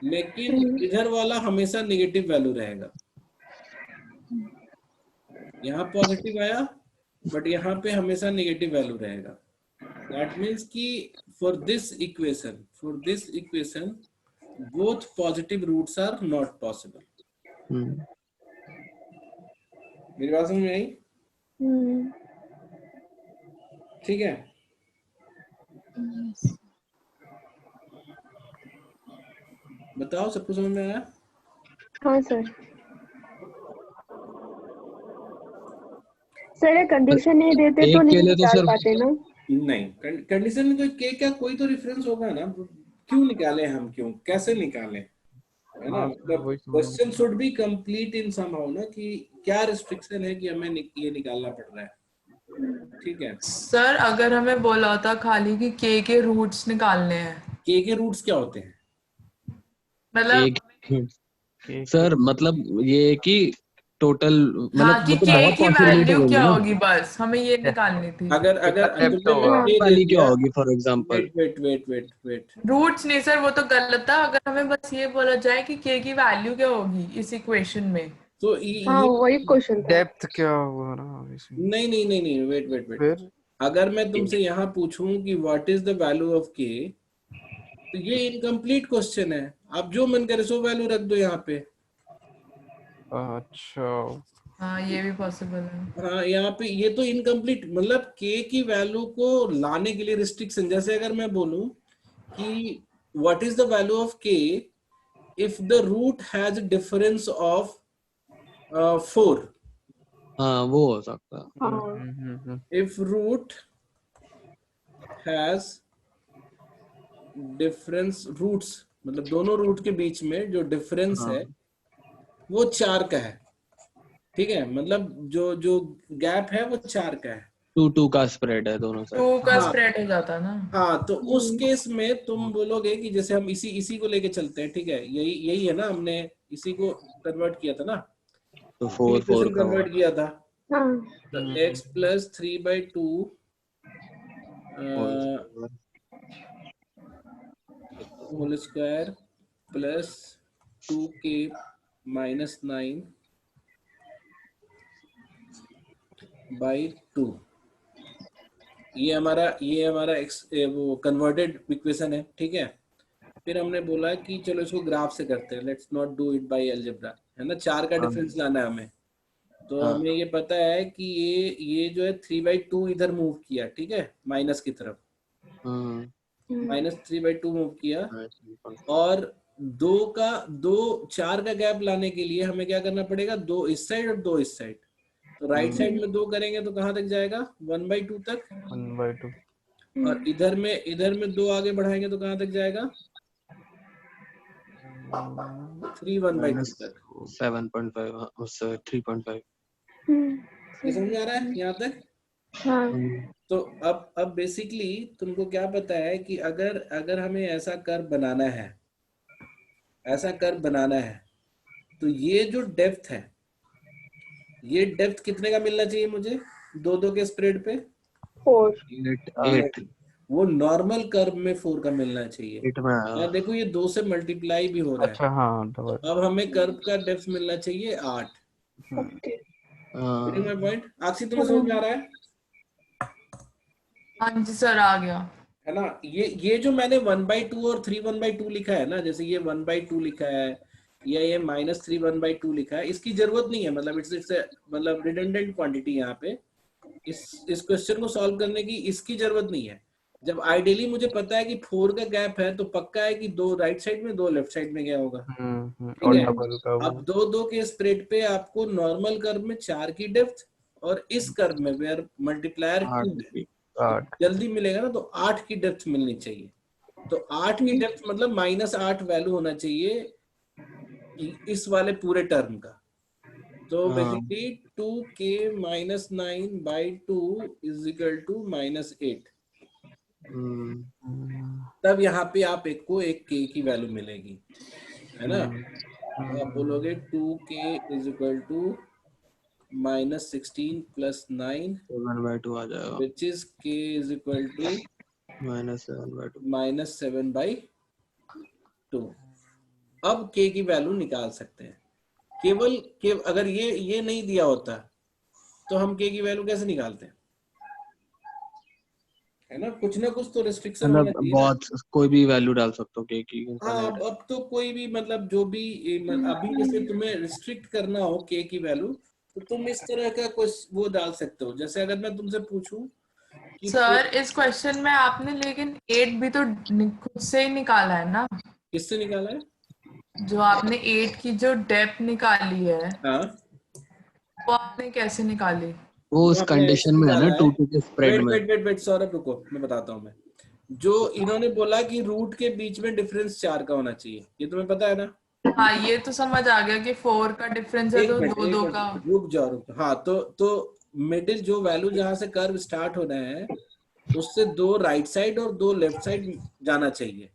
लेकिन इधर वाला हमेशा नेगेटिव वैल्यू रहेगा। यहाँ पॉजिटिव आया बट यहाँ पे हमेशा नेगेटिव वैल्यू रहेगा। दैट मीन्स कि for this equation both positive roots are not possible. मेरी बात समझ में आई? ठीक है, बताओ सबको समझ में आया? हाँ सर। सर कंडीशन नहीं देते तो नहीं निकाल पाते ना? नहीं, कंडीशन में तो क्या कोई तो रेफरेंस होगा ना, क्यों निकाले हम, क्यों कैसे निकाले, है ना, मतलब question should be complete in somehow ना, कि क्या रिस्ट्रिक्शन है कि हमें ये निकालना पड़ रहा है। ठीक है सर, अगर हमें बोला होता खाली कि के रूट्स निकालने हैं, के रूट्स क्या होते हैं? मतलब सर मतलब ये कि टोटल हाँ कि मतलब के बहुत की पॉसिबिलिटी वैल्यू क्या होगी ना। होगी, बस हमें ये निकालनी थी। अगर तुमने वाली क्या होगी फॉर एग्जांपल? वेट, रूट्स नहीं सर, वो तो गलत था। अगर हमें बस ये बोला जाए कि के की वैल्यू क्या होगी इस इक्वेशन में, तो हाँ वही क्वेश्चन था। डेप्थ क्या हुआ ना? नहीं, वेट, अगर मैं तुमसे यहाँ पूछूं कि what is the value of के, तो ये इनकम्प्लीट क्वेश्चन है। आप जो मन करे सो वैल्यू रख दो यहाँ पे। अच्छा, हाँ ये भी पॉसिबल है। हाँ, यहाँ पे ये तो इनकम्प्लीट, मतलब के की वैल्यू को लाने के लिए रिस्ट्रिक्शन, जैसे अगर मैं बोलूं कि what is the value of k if the root has difference of 4। हाँ वो हो सकता है। हाँ if root has difference roots, मतलब दोनों रूट के बीच में जो डिफरेंस है वो 4 का है। ठीक है, मतलब जो गैप है वो 4 का है। 2 का स्प्रेड है दोनों साइड। 2 का हाँ, स्प्रेड हो जाता ना। हाँ, तो उस केस में तुम बोलोगे कि जैसे हम इसी को लेके चलते हैं। ठीक है, यही है ना, हमने इसी को कन्वर्ट किया था ना, तो 4 का कन्वर्ट किया था। हाँ तो x plus 3/2 whole square plus 2k minus 9/2, ये हमारा वो कन्वर्टेड इक्वेशन है। ठीक है, फिर हमने बोला कि चलो इसको ग्राफ से करते हैं, let's not do it by algebra, है ना, 4 का डिफरेंस लाना है हमें। तो हमें ये पता है कि ये जो है 3/2 इधर मूव किया, ठीक है, माइनस की तरफ, माइनस 3/2 मूव किया, और 4 का गैप लाने के लिए हमें क्या करना पड़ेगा, 2 इस साइड और 2 इस साइड। तो राइट साइड में 2 करेंगे तो कहाँ तक जाएगा, 1/2 तक, 1/2, और इधर में 2 आगे बढ़ाएंगे तो कहाँ तक जाएगा, 3 1/2 तक। 7.5 उससे 3.5। ये समझ आ रहा है यहाँ तक? हाँ तो अब बेसिकली तुमको क्या पता है कि अगर अगर हमें ऐसा कर्व बनाना है, ऐसा कर्व बनाना है, तो ये जो डेप्थ है, ये डेप्थ कितने का मिलना चाहिए मुझे? दो दो के स्प्रेड पे 4। 8 वो नॉर्मल कर्व में 4 का मिलना चाहिए। 8 में आया। यहाँ देखो ये 2 से मल्टीप्लाई भी हो रहा है। अच्छा हाँ डबल। अब हमें कर्व का डेप्थ मिलना चाहिए 8। Okay. Getting my point? Akshi तुम्हें समझ में आ रहा है? हाँ जी सर, आ गया। है ना? ये जो मैंने 1/2 और 3 1/2 लिखा है ना, जैसे ये 1/2 लिखा है या ये -3 1/2 लिखा है, इसकी जरूरत नहीं है। मतलब इट्स मतलब रिडंडेंट क्वांटिटी यहाँ पे। इस क्वेश्चन को सॉल्व करने की इसकी जरूरत नहीं है। जब आइडियली मुझे पता है कि 4 का गैप है, तो पक्का है कि 2 राइट साइड में 2 लेफ्ट साइड में क्या होगा। ठीक और है? डबल का वो। अब 2 के स्प्रेड पे आपको नॉर्मल कर्व में 4 की डेप्थ और इस कर्व में वेयर मल्टीप्लायर 2 है, 8 जल्दी मिलेगा ना, तो 8 की डेप्थ मिलनी चाहिए। तो 8 की डेप्थ मतलब -8 वैल्यू होना चाहिए इस वाले पूरे टर्म का। तो basically 2k - 9/2 is equal to -8। तब यहाँ पे आप एक को एक k की वैल्यू मिलेगी, है ना? तो आप बोलोगे 2k इज इक्वल टू -16 + 9 7/2 आ जाएगा। Which is k is equal to -7/2। अब k की वैल्यू निकाल सकते हैं। केवल अगर ये नहीं दिया होता तो हम k की वैल्यू कैसे निकालते हैं? है ना? कुछ ना कुछ तो रिस्ट्रिक्शन होना मतलब चाहिए ना। बहुत कोई भी वैल्यू डाल सकते हो के की हाँ, इनफिनिट। अब तो कोई भी मतलब जो भी अभी जैसे तुम्हें रिस्ट्रिक्ट करना हो k की वैल्यू, तो तुम इस तरह का कुछ वो डाल सकते हो। जैसे अगर मैं तुमसे पूछूं कि सर इस क्वेश्चन में आपने लेकिन 8 भी तो खुद से ही निकाला है ना? किससे निकाला है? जो आपने 8 की जो डेप्थ निकाली है, हाँ, वो आपने कैसे निकाली? वो उस हमने ऐसे कंडीशन में है ना निकाला है। 2 के स्प्रेड में। वेट सौरभ, रुको, मैं बताता हूँ। मैं जो इन्होंने बोला कि रूट के बीच में डिफरेंस 4 का होना चाहिए, ये तुम्हें पता है ना? हाँ, ये तो समझ आ गया कि 4 का डिफरेंस है तो 2 एक का। मिनट रुक जाओ। हाँ, तो मिडिल जो वैल्यू जहां से कर्व स्टार्ट होना है, उससे 2 राइट साइड और 2 लेफ्ट साइड जाना चाहिए।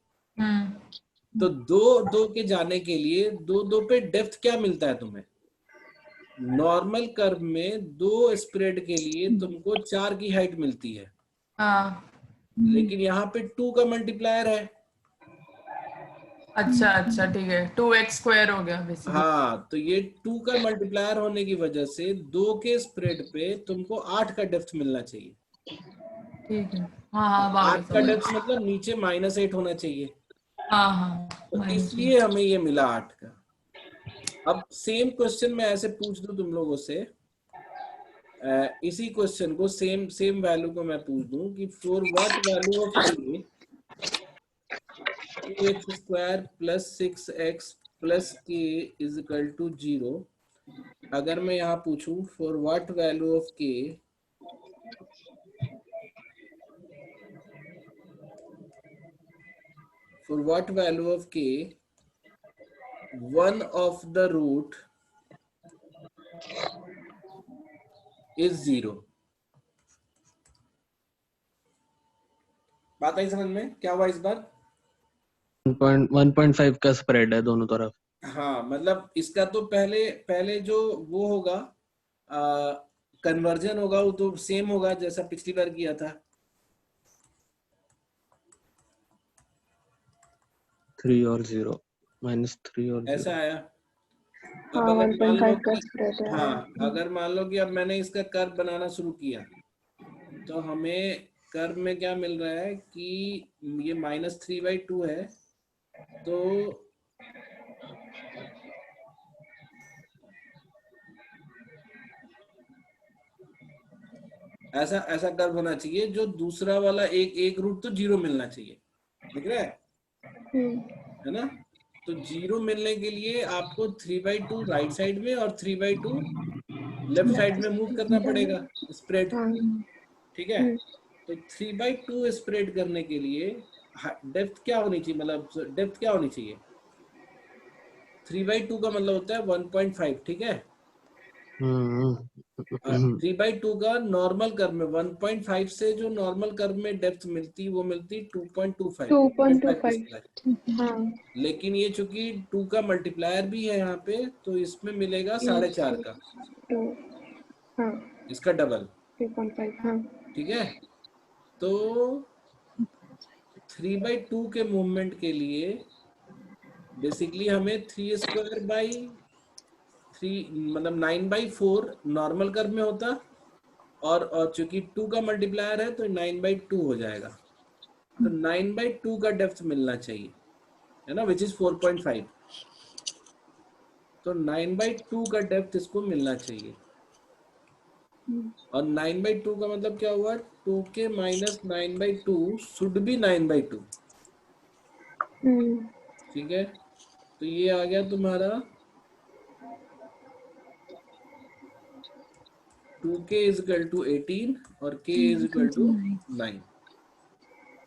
तो 2 के जाने के लिए 2 पे डेप्थ क्या मिलता है तुम्हें? नॉर्मल कर्व में 2 स्प्रेड के लिए तुमको 4 की हाइट मिलती है। हाँ, लेकिन यहाँ पे 2 का मल्टीप्लायर है। अच्छा ठीक है, 2x² हो गया बेसिकली। हाँ, तो ये 2 का मल्टीप्लायर होने की वजह से 2 के स्प्रेड पे तुमको 8 का डेप्थ मिलना चाहिए। ठीक है, हाँ अब आ 8 का गया डेप्थ समझ। मतलब नीचे -8 होना चाहिए। हाँ तो -8। इसलिए हमें ये मिला 8 का। अब सेम क्वेश्चन मैं ऐसे पूछ दूं तुम लोगों से, इसी क्वेश्चन को सेम वैल्यू को मैं पूछ दूं कि for what value of k 2x² + 6x + k is equal to 0। अगर मैं यहाँ पूछूं for what value of k one of the root is 0। बात आई समझ में? क्या हुआ इस बार? 1.5 का स्प्रेड है दोनों तरफ। हाँ, मतलब इसका तो पहले जो वो होगा, कन्वर्जन होगा, वो तो सेम होगा जैसा पिछली बार किया था। 3 और 0 -3 और 0 ऐसा आया। हाँ, अब अगर मान लो 1.5 का कि स्प्रेड है। हाँ, अगर मान लो कि अब मैंने इसका कर्व बनाना शुरू किया, तो हमें कर्व में क्या मिल रहा है कि ये -3/2 है। तो ऐसा कर्व होना चाहिए जो दूसरा वाला एक रूट तो 0 मिलना चाहिए। दिख रहा है ना? तो 0 मिलने के लिए आपको 3/2 राइट साइड में और 3/2 लेफ्ट साइड में मूव करना पड़ेगा स्प्रेड। ठीक है? तो 3/2 स्प्रेड करने के लिए डेप्थ क्या होनी चाहिए? मतलब डेप्थ क्या होनी चाहिए? 3/2 का मतलब होता है 1.5। ठीक है? 3/2 का नॉर्मल कर्व में 1.5 से जो नॉर्मल कर्व में डेप्थ मिलती वो मिलती 2.25 2.25 हाँ लेकिन ये चूंकि 2 का मल्टीप्लायर भी है यहाँ पे तो इसमें मिलेगा 4.5 का 2 हाँ इसका डबल 3.5 हाँ ठीक है। तो 3/2 के मूवमेंट के लिए बेसिकली हमें 3² मतलब 9/4 नॉर्मल कर्व में होता और चूंकि 2 का मल्टीप्लायर है तो 9/2 हो जाएगा। तो 9/2 का डेप्थ मिलना चाहिए है ना विच इज 4.5। तो 9/2 का डेप्थ इसको मिलना चाहिए और 9/2 का मतलब क्या हुआ 2k माइनस 9/2 शुड बी 9/2 ठीक है। तो ये आ गया तुम्हारा 2k इज इक्वल टू 18 और k इज इक्वल टू 9।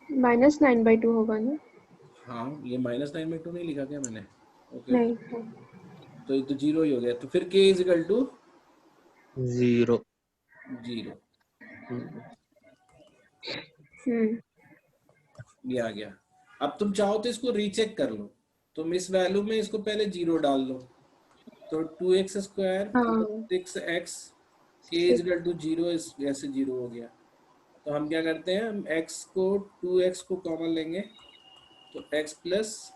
-9/2 होगा ना हाँ ये -9/2 नहीं लिखा क्या मैंने ओके नहीं तो ये तो 0 ही हो गया तो फिर k इज इक्वल टू 0 ये आ गया। अब तुम चाहो तो इसको रीचेक कर लो तुम इस वैल्यू में इसको पहले 0 डाल लो तो 2x स्क्वायर हाँ 6x k is equal to 0 ऐसे 0 हो गया। तो हम क्या करते हैं हम x को 2x को कॉमन लेंगे तो x प्लस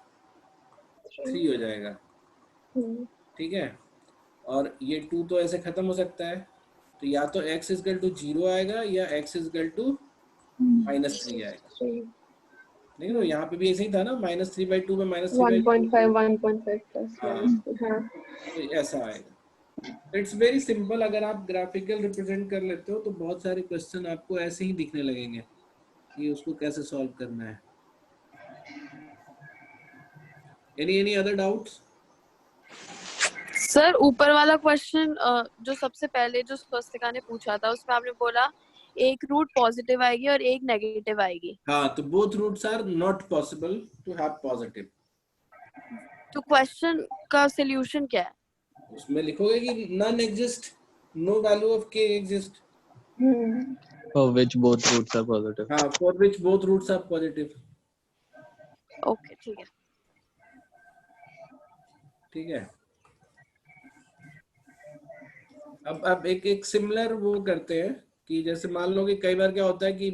3 हो जाएगा ठीक है। और ये 2 तो ऐसे खत्म हो सकता है तो या तो x इज इक्वल टू 0 आएगा या x इज इक्वल टू -3 आएगा। नहीं तो यहाँ पे भी ऐसे ही था ना -3/2 में -3/2 1.5 प्लस हाँ तो ऐसा आएगा। इट्स वेरी सिंपल अगर आप ग्राफिकल रिप्रेजेंट कर लेते हो तो बहुत सारे क्वेश्चन आपको ऐसे ही दिखने लगेंगे कि उसको कैसे सॉल्व करना है। Any other doubts? सर ऊपर वाला क्वेश्चन जो सबसे पहले जो स्वस्तिका ने पूछा था उसमें आपने बोला एक रूट पॉजिटिव आएगी और एक नेगेटिव आएगी। हाँ तो both roots are not possible to have positive. तो क्वेश्चन का सॉल्यूशन क्या है? उसमें लिखोगे कि none exist no value of k exist for which both roots are positive. हाँ for which both roots are positive. Okay ठीक है ठीक है। अब एक सिमिलर वो करते हैं कि जैसे मान लो कि कई बार क्या होता है कि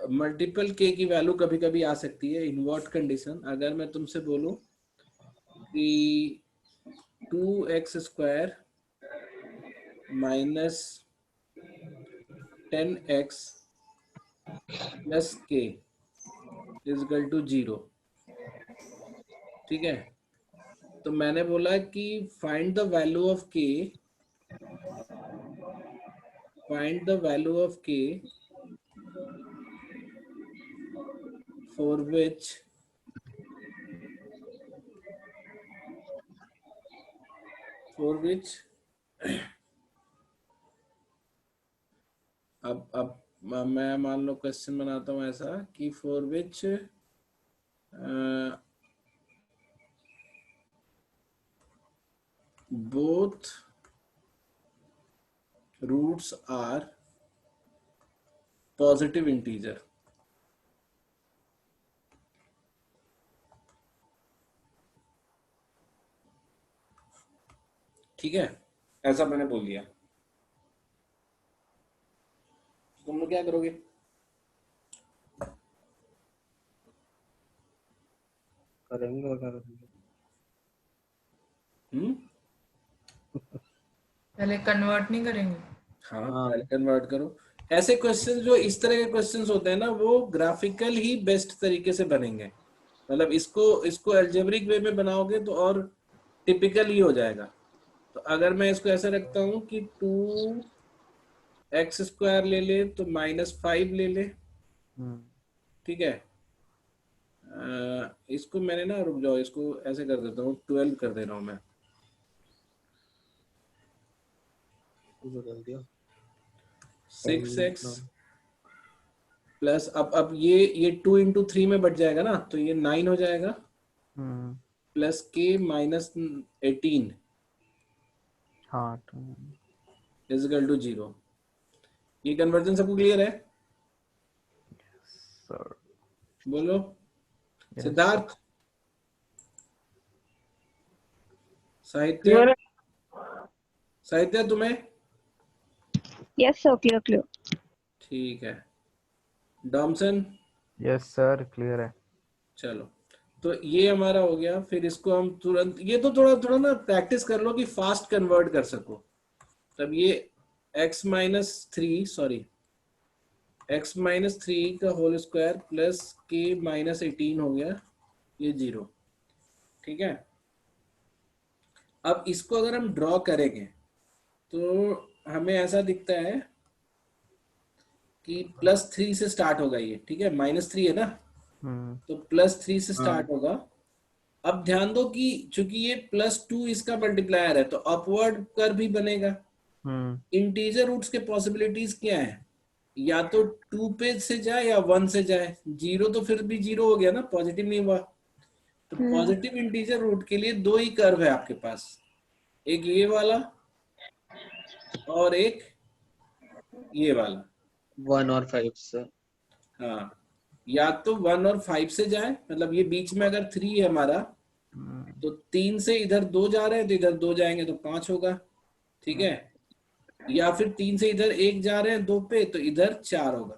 मल्टीपल k की वैल्यू कभी कभी आ सकती है। In what condition? अगर मैं तुमसे बोलूं कि 2x square minus 10x plus k is equal to 0 ठीक है। तो मैंने बोला कि find the value of k for which अब मैं मान लो क्वेश्चन बनाता हूँ ऐसा कि for which both roots are positive integer। ठीक है ऐसा मैंने बोल दिया। तुम लोग क्या करोगे? करेंगे और क्या करेंगे? पहले कन्वर्ट नहीं करेंगे? हाँ पहले कन्वर्ट करो। ऐसे क्वेश्चन जो इस तरह के क्वेश्चंस होते हैं ना वो ग्राफिकल ही बेस्ट तरीके से बनेंगे। मतलब इसको अलजेब्रिक वे में बनाओगे तो और टिपिकल ही हो जाएगा। तो अगर मैं इसको ऐसा रखता हूँ कि 2x स्क्वायर ले ले तो -5 ले ले ठीक है। इसको मैंने ना रुक जाओ इसको ऐसे कर देता हूँ 12 कर दे रहा हूँ मैं। 6x प्लस अब ये 2 इंटू 3 में बढ़ जाएगा ना, तो ये 9 हो जाएगा, प्लस के माइनस 18 हाँ इजिकल टू 0। ये कन्वर्जन सबको क्लियर है? सर। बोलो सिद्धार्थ। साहित्य, साहित्य तुम्हें? Yes sir, clear clear. ठीक है। डॉमसन? यस सर, क्लियर है। चलो, तो ये हमारा हो गया। फिर इसको हम तुरंत, ये तो थोड़ा थोड़ा ना प्रैक्टिस कर लो कि फास्ट कन्वर्ट कर सको। तब ये x minus 3 sorry x minus 3 का whole square plus k minus 18 हो गया, ये 0। ठीक है। अब इसको अगर हम ड्रॉ करेंगे तो हमें ऐसा दिखता है कि +3 से स्टार्ट होगा ये। ठीक है, -3 है ना, तो +3 से स्टार्ट होगा। अब ध्यान दो कि चूंकि ये +2 इसका मल्टीप्लायर है तो अपवर्ड कर्व भी बनेगा। इंटीजर रूट्स के पॉसिबिलिटीज क्या है? या तो 2 पे से जाए या 1 से जाए। 0 तो फिर भी 0 हो गया ना, पॉजिटिव नहीं हुआ। तो पॉजिटिव इंटीजर रूट के लिए 2 ही कर्व है आपके पास, एक ये वाला और एक ये वाला, 1 और 5 सर। हाँ, या तो 1 और 5 से जाए, मतलब ये बीच में अगर 3 है हमारा, तो 3 से इधर 2 जा रहे हैं तो इधर 2 जाएंगे तो 5 होगा। ठीक है, या फिर 3 से इधर 1 जा रहे हैं 2 पे तो इधर 4 होगा।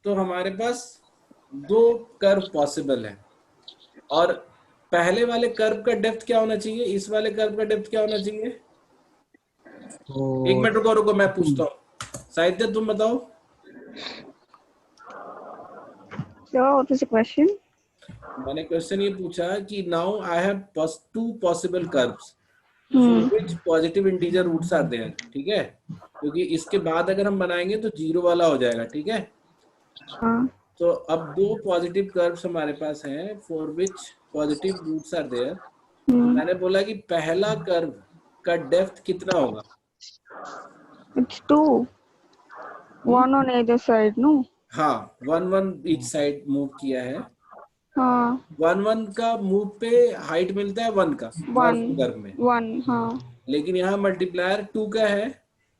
तो हमारे पास 2 कर्व पॉसिबल है। और पहले वाले कर्व का डेप्थ क्या होना चाहिए, इस वाले कर्व का डेप्थ क्या होना चाहिए? एक मिनट रुको, मैं पूछता हूँ। साहित्य तुम बताओ। What is the question? मैंने क्वेश्चन ये पूछा कि now I have 2 possible curves for which positive integer roots are there। ठीक है, क्योंकि इसके बाद अगर हम बनाएंगे तो 0 वाला हो जाएगा। ठीक है, तो अब 2 पॉजिटिव कर्व्स हमारे पास हैं for which positive roots are there। मैंने बोला कि पहला कर्व का डेप्थ कितना होगा? It's 2. 1 on either side, no? हाँ, 1 each साइड मूव किया है। हाँ 1 का मूव पे हाइट मिलता है 1 का नॉर्मल कर्व में, 1 हाँ। लेकिन यहाँ मल्टीप्लायर 2 का है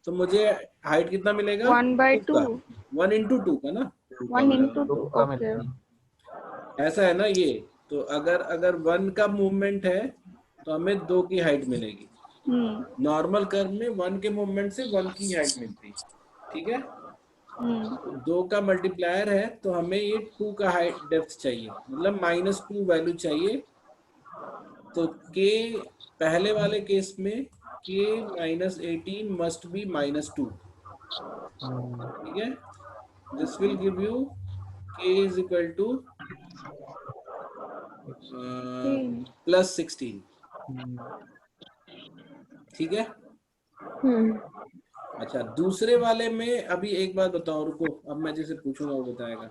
तो मुझे हाइट कितना मिलेगा? 1/2। 1 इंटू 2 का ना, 1 into 2। ओके। ऐसा है ना ये। तो अगर 1 का मूवमेंट है तो हमें 2 की हाइट मिलेगी। नॉर्मल कर्व में 1 के मूवमेंट से 1 की हाइट मिलती है। ठीक है, 2 का मल्टीप्लायर है तो हमें ये 2 का हाइट डेप्थ चाहिए, मतलब -2 वैल्यू चाहिए। तो के पहले वाले केस में के माइनस 18 मस्ट बी -2। ठीक है, दिस विल गिव यू के इज इक्वल टू +16। ठीक है। अच्छा, दूसरे वाले में अभी एक बात बताओ, रुको, अब मैं जैसे पूछूंगा वो बताएगा।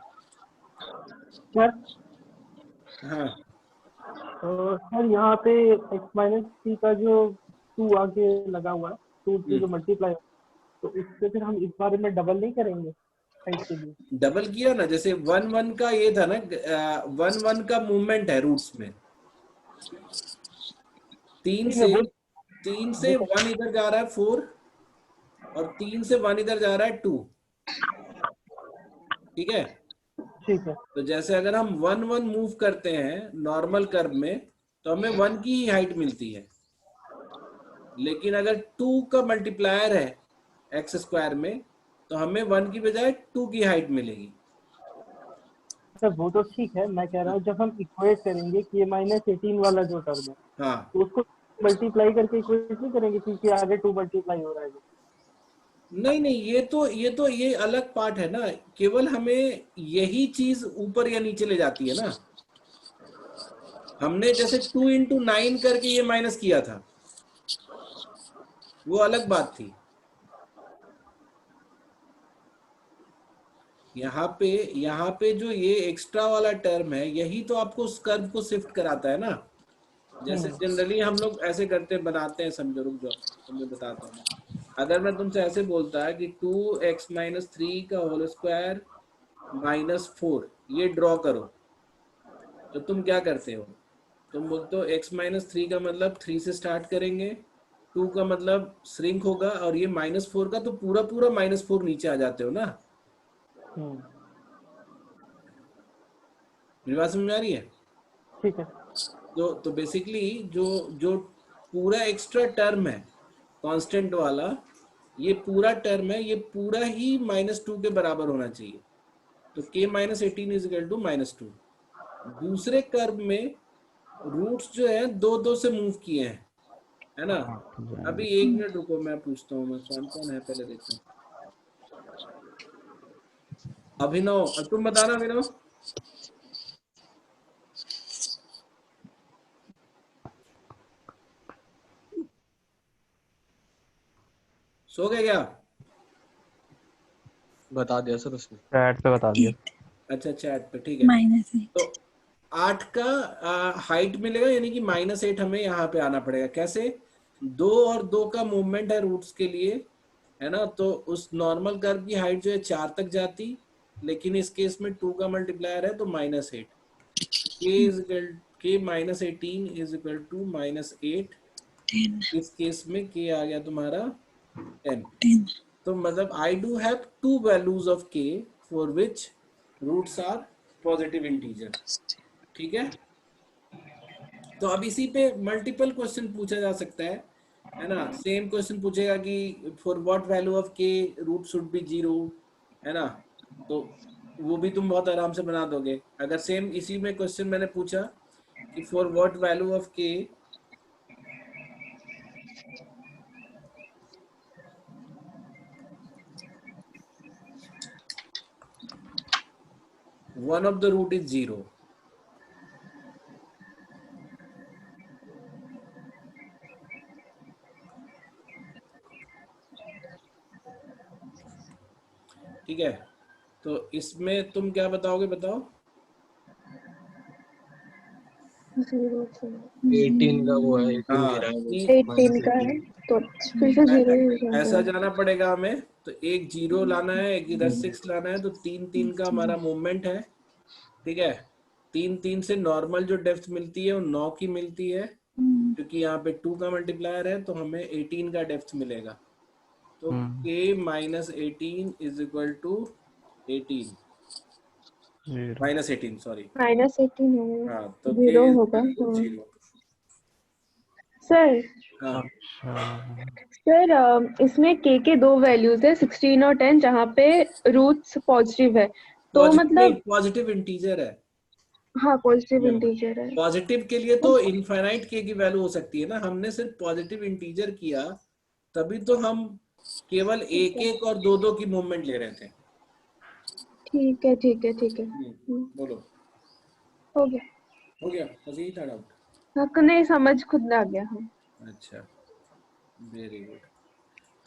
हाँ, तो सर यहाँ पे x-3 का जो 2 आगे लगा हुआ है, 2 से जो मल्टीप्लाई, तो इससे फिर हम इस बारे में डबल नहीं करेंगे के लिए? डबल किया ना, जैसे 1 का ये था ना, 1 का मूवमेंट है रूट्स में। 3 से 1 इधर जा रहा है 4 और 3 से 1 इधर जा रहा है 2। ठीक है, ठीक है। तो जैसे अगर हम 1 मूव करते हैं नॉर्मल कर्व में तो हमें 1 की ही हाइट मिलती है, लेकिन अगर 2 का मल्टीप्लायर है एक्स स्क्वायर में तो हमें 1 की बजाय 2 की हाइट मिलेगी। सर वो तो ठीक है, मैं कह रहा हूँ जब हम इक्वेट करेंगे कि ये -18 वाला जो टर्म है, हाँ, तो उसको मल्टीप्लाई करके इक्वेट नहीं करेंगे क्योंकि आगे 2 मल्टीप्लाई हो रहा है। नहीं, ये अलग पार्ट है ना, केवल हमें यही चीज ऊपर या नीचे ले जाती है ना। हमने जैसे 2 into 9 करके ये माइनस किया था, वो अलग बात थी। यहाँ पे जो ये एक्स्ट्रा वाला टर्म है, यही तो आपको उस कर्व को शिफ्ट कराता है ना। जैसे जनरली हम लोग ऐसे करते बनाते हैं, समझो, रुक जाओ तुम्हें बताता हूँ। अगर मैं तुमसे ऐसे बोलता है कि 2x - 3 का होल स्क्वायर -4 ये ड्रॉ करो, तो तुम क्या करते हो? तुम बोलते हो x-3 का मतलब 3 से स्टार्ट करेंगे, 2 का मतलब श्रिंक होगा, और ये -4 का तो पूरा पूरा -4 नीचे आ जाते हो ना। मेरी बात समझ आ रही है? ठीक है। तो बेसिकली जो जो पूरा एक्स्ट्रा टर्म है कांस्टेंट वाला, ये पूरा टर्म है, ये पूरा ही -2 के बराबर होना चाहिए। तो k-18 इज इक्वल टू -2। दूसरे कर्व में रूट्स जो है 2-2 से मूव किए हैं, है ना। अभी 1 मिनट रुको, मैं पूछता हूँ, मैं कौन है पहले देखता हूँ। अभिनव, अब तुम बताना अभिनव। सो गए क्या? बता दिया सर उसने, चैट पे बता दिया। अच्छा चैट पे, ठीक है। -8 तो 8 का हाइट मिलेगा, यानी कि -8 हमें यहाँ पे आना पड़ेगा। कैसे? 2 और 2 का मूवमेंट है रूट्स के लिए, है ना। तो उस नॉर्मल कर्व की हाइट जो है 4 तक जाती, लेकिन इस केस में 2 का मल्टीप्लायर है तो -8। k-18 is equal to -8। 10 इस केस में k आ गया तुम्हारा 10। 10 तो मतलब I do have 2 values of k for which roots are positive integer, ठीक है। तो अब इसी पे मल्टीपल क्वेश्चन पूछा जा सकता है ना। सेम क्वेश्चन पूछेगा कि फॉर व्हाट वैल्यू ऑफ के रूट शुड बी 0, है ना। तो वो भी तुम बहुत आराम से बना दोगे। अगर सेम इसी में क्वेश्चन मैंने पूछा कि फॉर व्हाट वैल्यू ऑफ के one of the root is 0, ठीक है। तो इसमें तुम क्या बताओगे, बताओ। 18 का वो है, 18 हाँ, दे रहा है वो, 18 का है तो फिर से 0 ही हो ऐसा जाएगा। जाना पड़ेगा हमें। तो एक 0 लाना है, एक इधर 6 लाना है, तो 3-3 का हमारा मूवमेंट है, ठीक है। 3-3 से नॉर्मल जो डेप्थ मिलती है वो 9 की मिलती है, क्योंकि यहाँ पे 2 का मल्टीप्लायर है तो हमें 18 का डेप्थ मिलेगा। तो k-18 is equal to 18 -18 sorry, -18 होगा, हाँ। तो k 0 इज होगा। इक्वल टू हाँ 0। सर हाँ सर इसमें के 2 वैल्यूज है 16 और 10, जहाँ पे रूट्स पॉजिटिव है, तो मतलब पॉजिटिव इंटीजर है। हाँ पॉजिटिव इंटीजर है। पॉजिटिव के लिए तो इनफाइनाइट के की वैल्यू हो सकती है ना। हमने सिर्फ पॉजिटिव इंटीजर किया, तभी तो हम केवल 1-1 और 2-2 की मूवमेंट ले रहे थे। ठीक है ठीक है ठीक है। बोलो, हो गया। हो गया, बस यही था डाउट। आपको नहीं समझ खुद आ गया। हाँ अच्छा, वेरी गुड।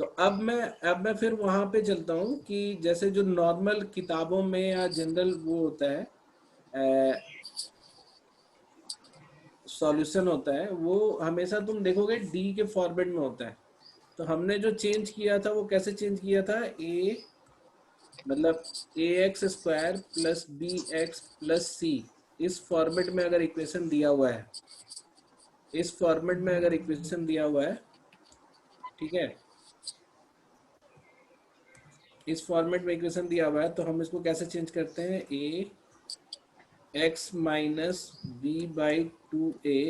तो अब मैं फिर वहां पे चलता हूँ कि जैसे जो नॉर्मल किताबों में या जनरल वो होता है सॉल्यूशन होता है, वो हमेशा तुम देखोगे डी के फॉर्मेट में होता है। तो हमने जो चेंज किया था वो कैसे चेंज किया था, मतलब ax² plus bx plus c, इस फॉर्मेट में अगर इक्वेशन दिया हुआ है, इस फॉर्मेट में अगर इक्वेशन दिया हुआ है, ठीक है, इस फॉर्मेट में इक्वेशन दिया हुआ है, तो हम इसको कैसे चेंज करते हैं, x minus b by 2a,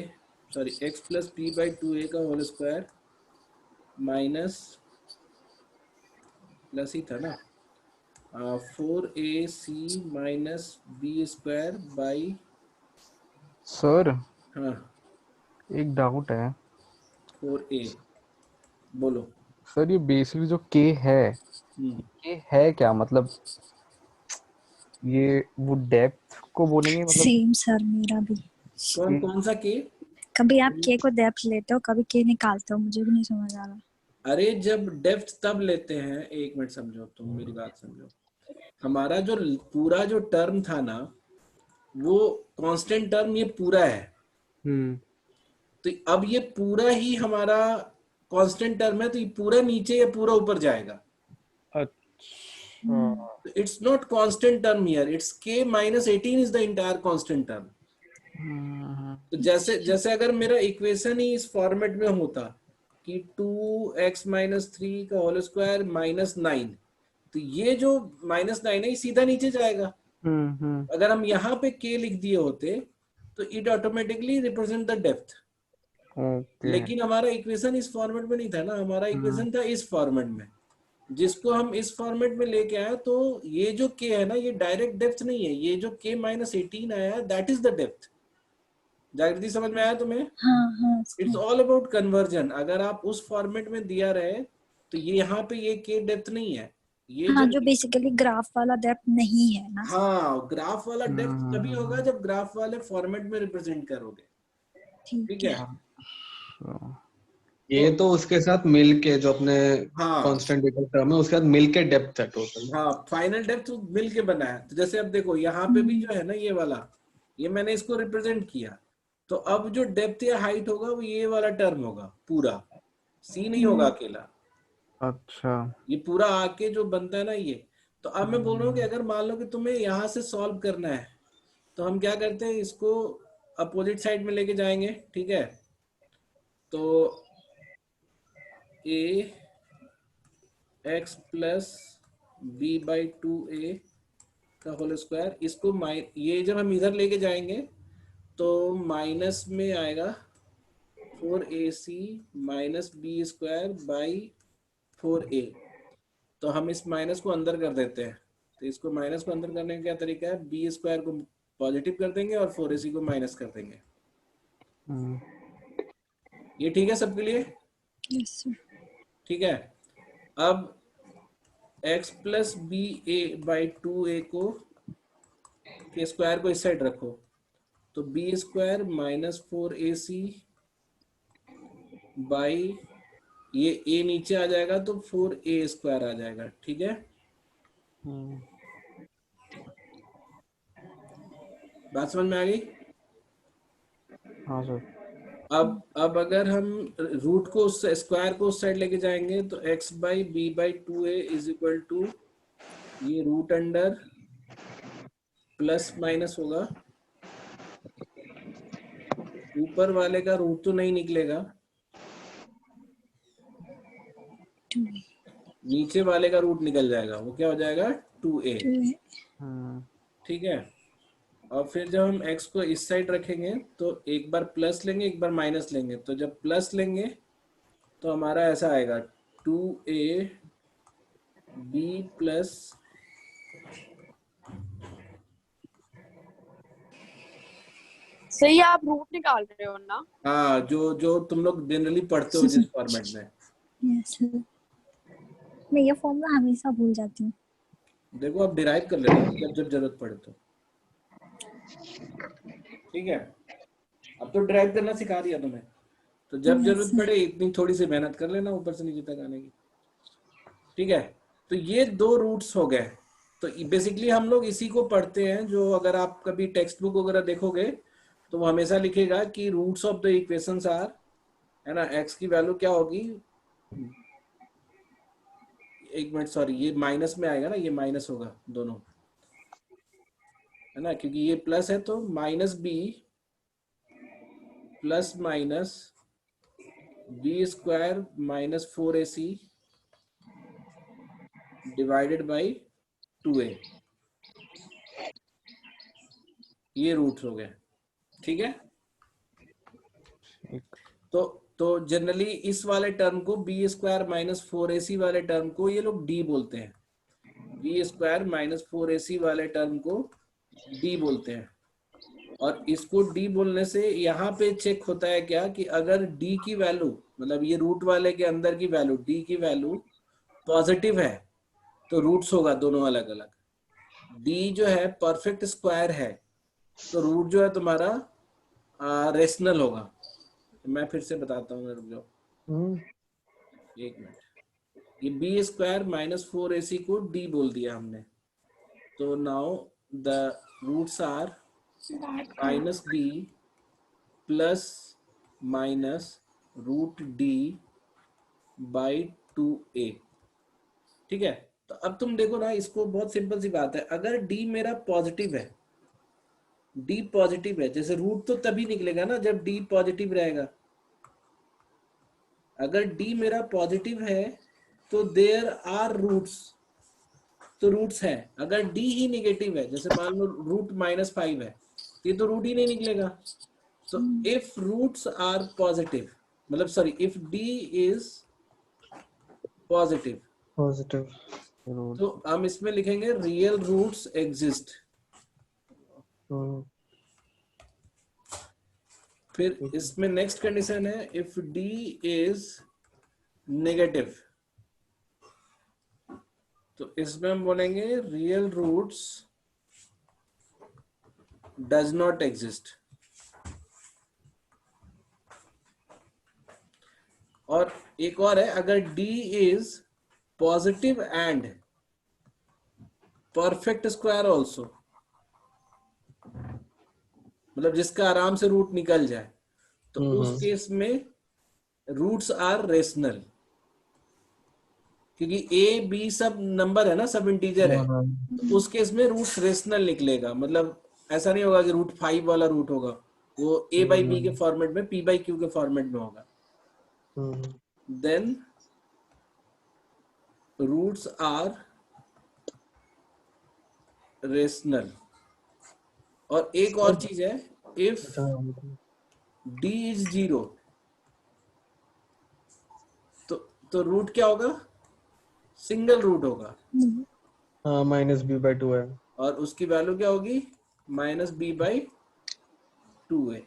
sorry x plus b by 2a का होल स्क्वायर माइनस प्लस ही था ना 4ac minus b square by. Sir हाँ एक डाउट है 4a, बोलो। सर, ये बेसिकली जो के है, ये है क्या? मतलब ये वो डेप्थ को बोलेंगे, मतलब सेम सर मेरा भी। कौन सा के? कभी आप के को डेप्थ लेते हो, कभी के निकालते हो, मुझे भी नहीं समझ आ रहा। अरे जब डेप्थ तब लेते हैं, एक मिनट समझो, तुम मेरी बात समझो। हमारा जो पूरा जो टर्म था ना, वो कांस्टेंट टर्म ये पूरा है। तो अब ये पूरा ही हमारा कांस्टेंट टर्म है, तो ये पूरा नीचे या पूरा ऊपर जाएगा? It's not constant term here. It's k minus 18 is the entire constant term. तो जैसे अगर मेरा इक्वेशन ही इस फॉर्मेट में होता कि 2x माइनस 3 का होल स्क्वायर माइनस 9, तो ये जो माइनस 9 है ये सीधा नीचे जाएगा। अगर हम यहाँ पे k लिख दिए होते तो it automatically represent the depth. लेकिन हमारा इक्वेशन इस फॉर्मेट में नहीं था ना, हमारा इक्वेशन था इस फॉर्मेट में, जिसको हम इस फॉर्मेट में लेके आए। तो ये जो k है ना, ये डायरेक्ट डेप्थ नहीं है, ये जो k माइनस 18 आया है दैट इज द डेप्थ। जागृति समझ में आया तुम्हें? हाँ। It's all about conversion. अगर आप उस फॉर्मेट में दिया रहे तो ये यहाँ पे ये k डेप्थ नहीं है, ये हाँ, जो बेसिकली ग्राफ वाला डेप्थ नहीं है ना। हाँ, ग्राफ वाला डेप्थ तभी होगा जब ग्राफ वाले फॉर्मेट में रिप्रेजेंट करोगे। ठीक है। ये तो उसके साथ मिल के जो अपने कांस्टेंट डेटा टर्म है उसके साथ मिल के डेप्थ है टोटल। हाँ, फाइनल डेप्थ मिल के बना है। तो जैसे अब देखो यहाँ पे भी जो है ना ये वाला, ये मैंने इसको रिप्रेजेंट किया, तो अब जो डेप्थ या हाइट होगा वो ये वाला टर्म होगा पूरा, सी नहीं होगा अकेला। अच्छा, ये पूरा आके जो बनता है ना ये। तो अब मैं बोल रहा हूँ कि अगर मान लो कि तुम्हें यहाँ से सॉल्व करना है तो हम क्या करते हैं, इसको अपोजिट साइड में लेके जाएंगे। ठीक है, तो a x plus b by 2a का होल स्क्वायर, इसको ये जब हम इधर लेके जाएंगे तो माइनस में आएगा 4ac minus b square by 4a। तो हम इस माइनस को अंदर कर देते हैं। तो इसको माइनस को अंदर करने का क्या तरीका है, बी स्क्वायर को पॉजिटिव कर देंगे और 4ac को माइनस कर देंगे। ये ठीक है सबके लिए? Yes sir. ठीक है, अब x plus b a by 2a को के स्क्वायर को इस साइड रखो, तो b square minus 4ac by ये a नीचे आ जाएगा तो 4a स्क्वायर आ जाएगा। ठीक है, बात समझ में आ गई? हाँ सर। अब अगर हम रूट को उस स्क्वायर को उस साइड लेके जाएंगे तो x by b by 2a is equal to ये रूट अंडर प्लस माइनस होगा, ऊपर वाले का रूट तो नहीं निकलेगा, नीचे वाले का रूट निकल जाएगा, वो क्या हो जाएगा 2a। ठीक है, और फिर जब हम x को इस साइड रखेंगे तो एक बार प्लस लेंगे एक बार माइनस लेंगे, तो जब प्लस लेंगे तो हमारा ऐसा आएगा 2a b प्लस सही, आप रूट निकाल रहे हो ना? हाँ, जो तुम लोग जनरली पढ़ते हो जिस फॉर्मेट में। यस सर, मैं ये फॉर्मूला हमेशा भूल जाती हूँ। देखो आप डिराइव कर लेना जब जरूरत पड़े तो। ठीक है, अब तो ड्राइव करना सिखा दिया तुम्हें, तो जब जरूरत पड़े इतनी थोड़ी सी मेहनत कर लेना ऊपर से नीचे तक आने की। ठीक है, तो ये दो रूट्स हो गए। तो बेसिकली हम लोग इसी को पढ़ते हैं, जो अगर आप कभी टेक्स्ट बुक वगैरह देखोगे तो वो हमेशा लिखेगा कि roots of the equations are, है ना, x की वैल्यू क्या होगी, एक मिनट सॉरी, ये माइनस में आएगा ना, ये माइनस होगा दोनों, है ना, क्योंकि ये प्लस है तो minus b plus minus b square minus 4ac divided by 2a, ये रूट्स हो गए। ठीक है, तो जनरली इस वाले टर्म को बी स्क्वायर माइनस 4ac वाले टर्म को ये लोग डी बोलते हैं, बी स्क्वायर माइनस 4ac वाले टर्म को डी बोलते हैं। और इसको डी बोलने से यहाँ पे चेक होता है क्या कि अगर डी की वैल्यू, मतलब ये रूट वाले के अंदर की वैल्यू, डी की वैल्यू पॉजिटिव है तो रूट्स होगा दोनों अलग अलग। डी जो है परफेक्ट स्क्वायर है तो रूट जो है तुम्हारा रेशनल होगा। मैं फिर से बताता हूँ, रुक जाओ एक मिनट। ये बी स्क्वायर माइनस 4ac को डी बोल दिया हमने, तो now the roots are minus b plus minus root d by 2a। ठीक है, तो अब तुम देखो ना, इसको बहुत सिंपल सी बात है, अगर डी मेरा पॉजिटिव है, डी पॉजिटिव है, जैसे रूट तो तभी निकलेगा ना जब डी पॉजिटिव रहेगा। अगर डी मेरा पॉजिटिव है तो देयर आर रूट्स, तो रूट्स है। अगर डी ही नेगेटिव है, जैसे मान लो रूट -5 है, ये तो रूट ही नहीं निकलेगा। तो इफ रूट्स आर पॉजिटिव, मतलब sorry, if d is positive, तो हम इसमें लिखेंगे रियल रूट्स एग्जिस्ट। फिर इसमें नेक्स्ट कंडीशन है, इफ डी इज नेगेटिव, तो इसमें हम बोलेंगे real roots does not exist. और एक और है, अगर d is positive and perfect square also, मतलब जिसका आराम से रूट निकल जाए, तो उस केस में रूट्स आर रेशनल, क्योंकि ए बी सब नंबर है ना, सब इंटीजर है, तो उस केस में रूट्स रेशनल निकलेगा। मतलब ऐसा नहीं होगा कि रूट 5 वाला रूट होगा, वो ए बाई बी के फॉर्मेट में, पी बाई क्यू के फॉर्मेट में होगा। Then roots are rational. और एक और चीज है, इफ डी इज 0, तो रूट क्या होगा, सिंगल रूट होगा। हाँ, -b/2 है, और उसकी वैल्यू क्या होगी, -b/2 है।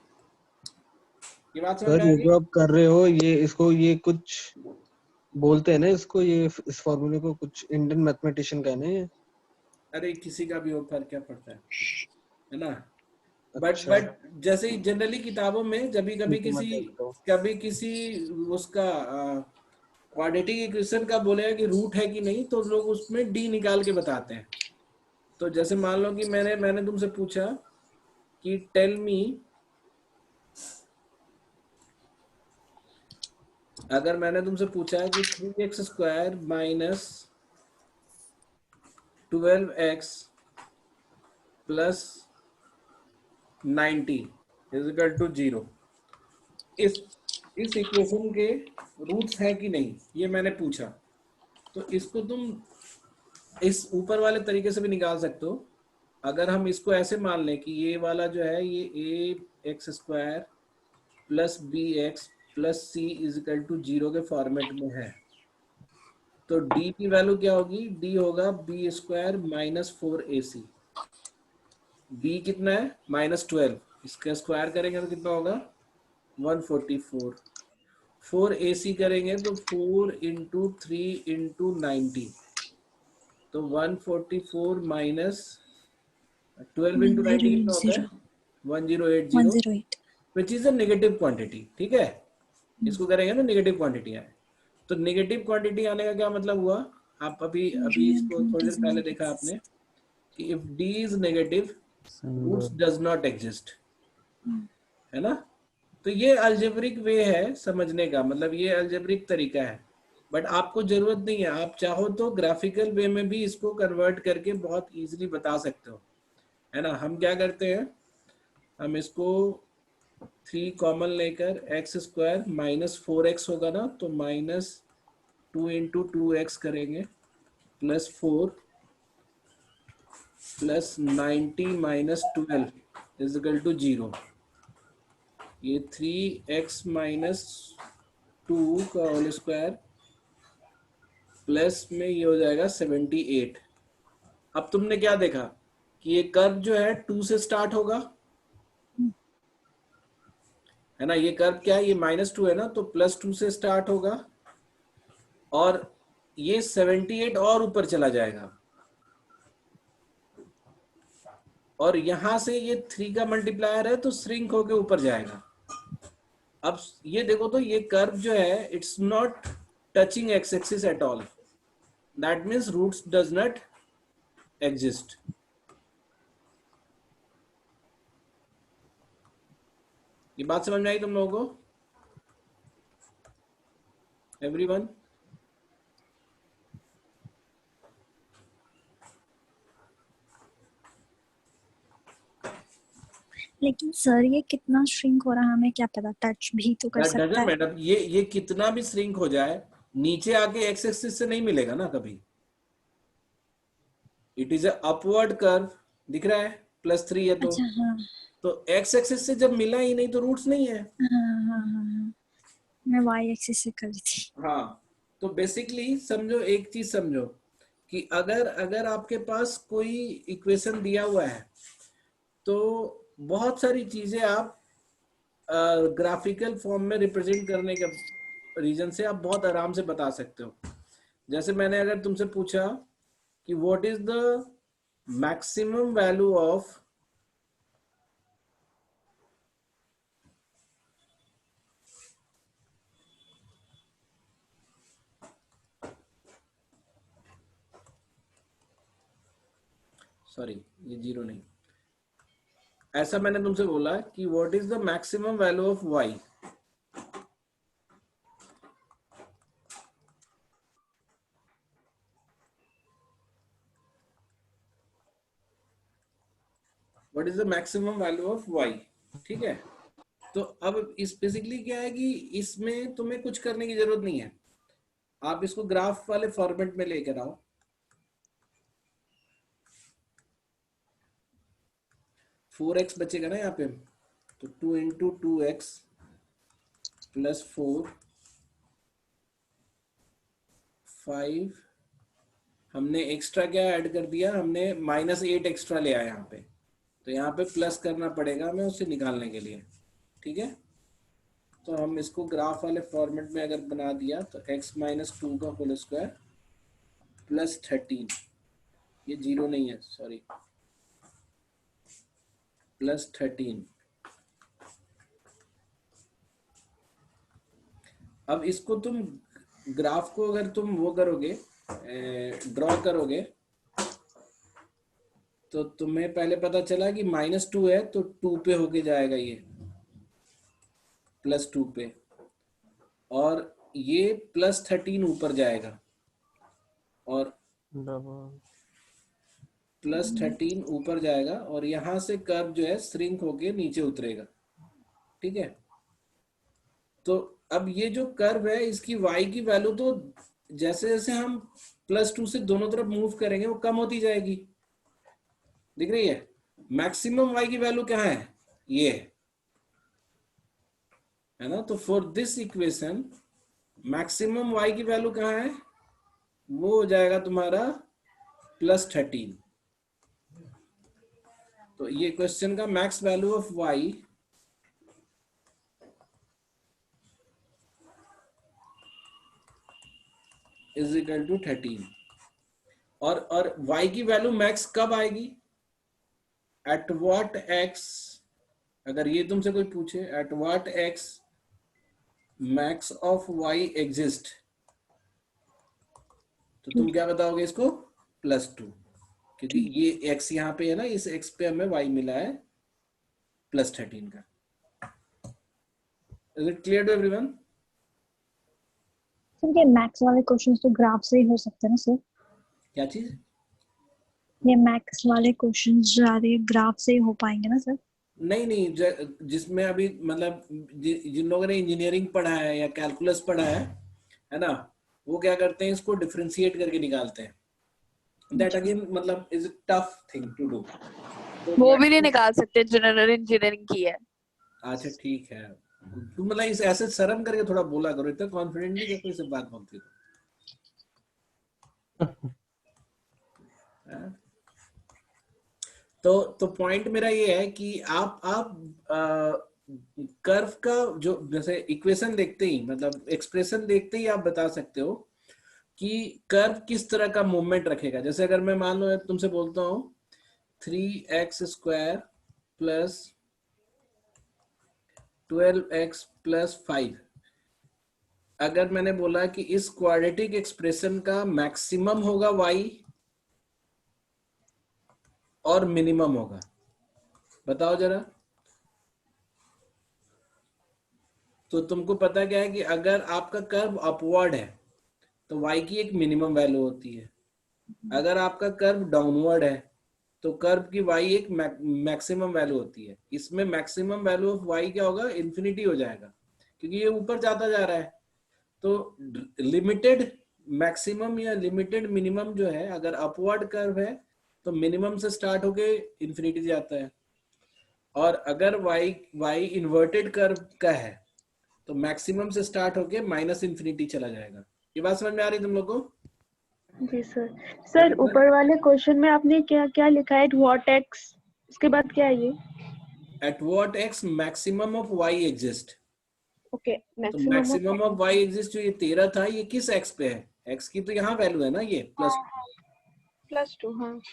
ये बात समझ में आ ये गई? जो आप कर रहे हो, ये इसको, ये कुछ बोलते हैं ना इसको, ये इस फॉर्मूले को कुछ इंडियन मैथमेटिशियन कहने हैं। अरे किसी का भी हो, फर्क क्या पड़ता है ना। बट जैसे ही जनरली किताबों में जब कभी किसी उसका क्वाड्रेटिक इक्वेशन का बोलेगा कि रूट है कि नहीं, तो लोग उसमें डी निकाल के बताते हैं। तो जैसे मान लो कि मैंने तुमसे पूछा कि टेल मी, अगर मैंने तुमसे पूछा कि 3x² - 12x + 90 = 0, इस इक्वेशन के रूट्स हैं कि नहीं, ये मैंने पूछा। तो इसको तुम इस ऊपर वाले तरीके से भी निकाल सकते हो। अगर हम इसको ऐसे मान लें कि ये वाला जो है, ये ax² + bx + c = 0 के फॉर्मेट में है, तो d की वैल्यू क्या होगी, d होगा b² - 4ac। b कितना है, -12, इसका स्क्वायर करेंगे तो कितना होगा, 144। 4ac करेंगे तो 4 × 3 × 90, तो 144 - 12 × 90 कितना होता है, 1080, which is a negative quantity. ठीक है, इसको करेंगे ना नेगेटिव क्वांटिटी आए। तो नेगेटिव क्वांटिटी आने का क्या मतलब हुआ, आप अभी इसको थोड़ी देर पहले देखा आपने कि if d is negative, roots does not exist, है ना। तो ये अल्जेब्रिक वे है समझने का, मतलब ये अल्जेब्रिक तरीका है। बट आपको जरूरत नहीं है, आप चाहो तो ग्राफिकल वे में भी इसको कन्वर्ट करके बहुत इजीली बता सकते हो, है ना। हम क्या करते हैं, हम इसको 3 कॉमन लेकर x² - 4x होगा ना, तो -2 × 2x करेंगे +4 + 90 - 12 = 0। ये 3x - 2 का होल स्क्वायर प्लस में ये हो जाएगा 78। अब तुमने क्या देखा कि ये कर्व जो है 2 से स्टार्ट होगा, है ना। ये कर्व क्या है, ये -2 है ना, तो +2 से स्टार्ट होगा, और ये 78 और ऊपर चला जाएगा, और यहां से ये 3 का मल्टीप्लायर है तो श्रिंक होके ऊपर जाएगा। अब ये देखो तो ये कर्व जो है, it's not touching x axis at all, that means roots does not exist. ये बात समझ में आई तुम लोगों को, एवरीवन? लेकिन सर ये कितना श्रिंक हो रहा है हमें क्या पता, टच भी तो कर सकता है। मैडम ये कितना भी श्रिंक हो जाए नीचे आके एक्स एक्सिस से नहीं मिलेगा ना कभी। It is a upward curve, दिख रहा है +3 है तो। अच्छा हाँ तो एक्स एक्सिस से जब मिला ही नहीं तो रूट्स नहीं है। हाँ, मैं वाई एक्सिस से कर रही थी। हाँ, तो बेसिकली समझो, एक चीज समझो कि अगर आपके पास कोई इक्वेशन दिया हुआ है तो बहुत सारी चीजें आप ग्राफिकल फॉर्म में रिप्रेजेंट करने के रीजन से आप बहुत आराम से बता सकते हो। जैसे मैंने अगर तुमसे पूछा कि what is the maximum value of sorry ये 0 नहीं, ऐसा मैंने तुमसे बोला कि what is the maximum value of y, what is the maximum value of y, ठीक है। तो अब इस बेसिकली क्या है कि इसमें तुम्हें कुछ करने की जरूरत नहीं है, आप इसको ग्राफ वाले फॉर्मेट में लेकर आओ। फोर एक्स बचेगा ना यहाँ पे, तो 2 × 2x + 4 5, हमने एक्स्ट्रा क्या ऐड कर दिया, हमने -8 एक्स्ट्रा ले आया यहाँ पे, तो यहाँ पे प्लस करना पड़ेगा हमें उसे निकालने के लिए, ठीक है। तो हम इसको ग्राफ वाले फॉर्मेट में अगर बना दिया तो x - 2 का होल स्क्वायर +13, ये 0 नहीं है सॉरी, +13। अब इसको तुम ग्राफ को अगर तुम वो करोगे, ड्रॉ करोगे, तो तुम्हें पहले पता चला कि -2 है तो 2 पे होके जाएगा ये, +2 पे, और ये +13 ऊपर जाएगा और +13 ऊपर जाएगा और यहाँ से कर्व जो है श्रिंक होके नीचे उतरेगा, ठीक है। तो अब ये जो कर्व है इसकी y की वैल्यू तो जैसे जैसे हम +2 से दोनों तरफ मूव करेंगे वो कम होती जाएगी, दिख रही है। मैक्सिमम y की वैल्यू क्या है, ये है ना। तो for this equation maximum y की वैल्यू कहाँ है, वो हो जाएगा तुम्हारा +13। तो ये क्वेश्चन का मैक्स वैल्यू ऑफ y = 13, और y की वैल्यू मैक्स कब आएगी, एट व्हाट x, अगर ये तुमसे कोई पूछे eight what x max of y exist, तो तुम क्या बताओगे इसको, +2, क्योंकि ये x यहाँ पे है ना, इस x पे हमें y मिला है +13 का। Is it clear to everyone? Sir ये मैक्स वाले क्वेश्चंस तो ग्राफ से ही हो सकते हैं ना सर? क्या चीज? ये मैक्स वाले क्वेश्चंस जो आ रहे हैं ग्राफ से ही हो पाएंगे ना सर? नहीं, जिसमें अभी मतलब जिन लोगों ने इंजीनियरिंग पढ़ा है या कैलकुलस पढ़ा है ना, वो क्या करते हैं, इसको डिफरेंशिएट करके निकालते हैं। दैट अगेन मतलब is tough thing to do. वो भी नहीं निकाल सकते, जनरल इंजीनियरिंग की है। अच्छा ठीक है, तुम मतलब इस ऐसे शर्म करके थोड़ा बोला करो, इतना कॉन्फिडेंटली जब कोई से बात बोलती तो पॉइंट मेरा ये है कि आप कर्व का जो जैसे इक्वेशन देखते ही, मतलब एक्सप्रेशन देखते ही आप बता सकते हो कि कर्व किस तरह का मूवमेंट रखेगा। जैसे अगर मैं मान लो तुमसे बोलता हूं 3x² + 12x + 5, अगर मैंने बोला कि इस क्वाड्रेटिक एक्सप्रेशन का मैक्सिमम होगा y और मिनिमम होगा, बताओ जरा। तो तुमको पता क्या है कि अगर आपका कर्व अपवर्ड है तो y की एक मिनिमम वैल्यू होती है, अगर आपका कर्व डाउनवर्ड है तो कर्व की y एक मैक्सिमम वैल्यू होती है। इसमें मैक्सिमम वैल्यू ऑफ y क्या होगा, इन्फिनिटी हो जाएगा, क्योंकि ये ऊपर जाता जा रहा है। तो लिमिटेड मैक्सिमम या लिमिटेड मिनिमम जो है, अगर अपवर्ड कर्व है तो मिनिमम से स्टार्ट होके इन्फिनिटी जाता है, और अगर y इन्वर्टेड कर्व का है तो मैक्सिमम से स्टार्ट होके माइनस इन्फिनिटी चला जाएगा। ये बात समझ में आ रही है तुम लोग को? जी सर। सर ऊपर वाले क्वेश्चन में आपने क्या क्या लिखा है, व्हाट एक्स, उसके बाद क्या है ये? At what x maximum of y exist. Okay, तो मैक्सिमम ऑफ y एग्जिस्ट जो ये 13 था, ये किस x पे है? x की तो यहाँ वैल्यू है ना, ये +2।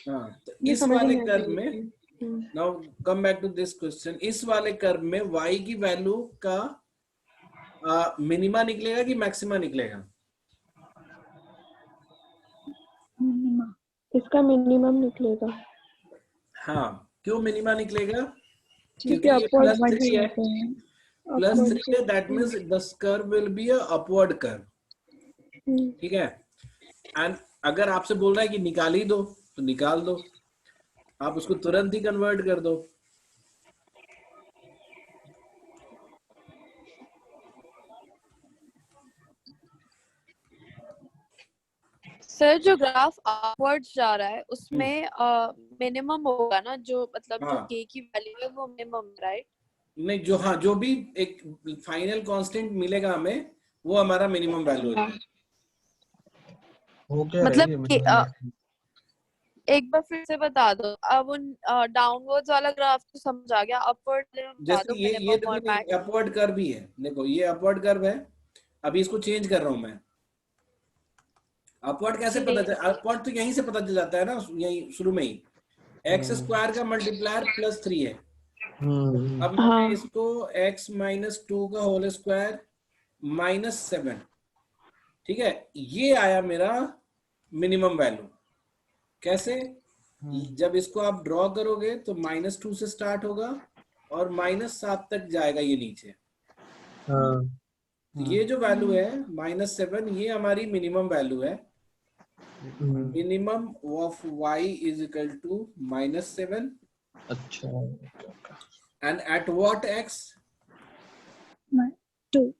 हाँ तो इस वाले कर्व में, now come back to this question, इस वाले कर्व में y की वैल्यू का मिनिमा निकलेगा कि मैक्सिमा निकलेगा? इसका मिनिमम निकलेगा। हाँ, क्यों मिनिमा निकलेगा? क्योंकि ये अपवर्ड +3 है, +3 है, that means the curve will be a upward curve. ठीक है, एंड अगर आपसे बोल रहा है कि निकाल ही दो तो निकाल दो, आप उसको तुरंत ही कन्वर्ट कर दो। सर जो ग्राफ अपवर्ड जा रहा है उसमें मिनिमम होगा ना, जो मतलब जो k की वैल्यू है वो मिनिमम, राइट? नहीं, जो भी एक फाइनल कांस्टेंट मिलेगा हमें, वो हमारा मिनिमम वैल्यू हो जाएगा। हो क्या मतलब एक बार फिर से बता दो। अब उन डाउनवर्ड्स वाला ग्राफ तो समझ आ गया, अपवर्ड बता दो मिनिमम और मैक्स। अपवर्ड कर्व भी है, देखो ये अपवर्ड कर्व है, अभी इसको चेंज कर रहा हूं मैं। अपवर्ड कैसे पता चल, अपवर्ड तो यहीं से पता चल जाता है ना, यहीं शुरू में ही x² का मल्टीप्लायर +3 है। अब मैं इसको x - 2 का होल स्क्वायर -7, ठीक है, ये आया मेरा मिनिमम वैल्यू। कैसे? जब इसको आप ड्रॉ करोगे तो -2 से स्टार्ट होगा और -7 तक जाएगा ये नीचे। ये जो वैल्यू है -7, ये हमारी मिनिमम वैल्यू है। Minimum of y is equal to -7। अच्छा, and at what x? 2।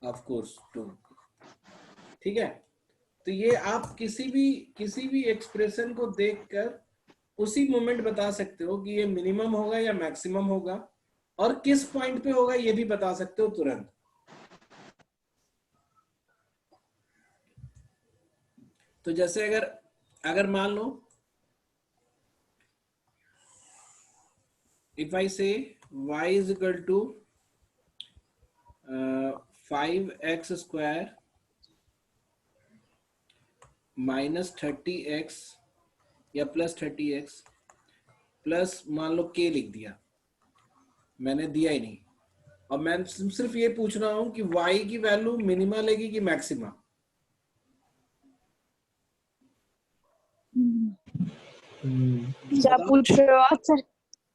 Of course 2। ठीक है, तो ये आप किसी भी एक्सप्रेशन को देखकर उसी मोमेंट बता सकते हो कि ये मिनिमम होगा या मैक्सिमम होगा, और किस पॉइंट पे होगा ये भी बता सकते हो तुरंत। तो जैसे अगर मान लो, इफ आई से y is equal to 5x² -30x या +30x प्लस मान लो k लिख दिया, मैंने दिया ही नहीं, और मैं सिर्फ ये पूछ रहा हूं कि y की वैल्यू मिनिमा लेगी कि मैक्सिमा? क्या पूछ रहे हो आप?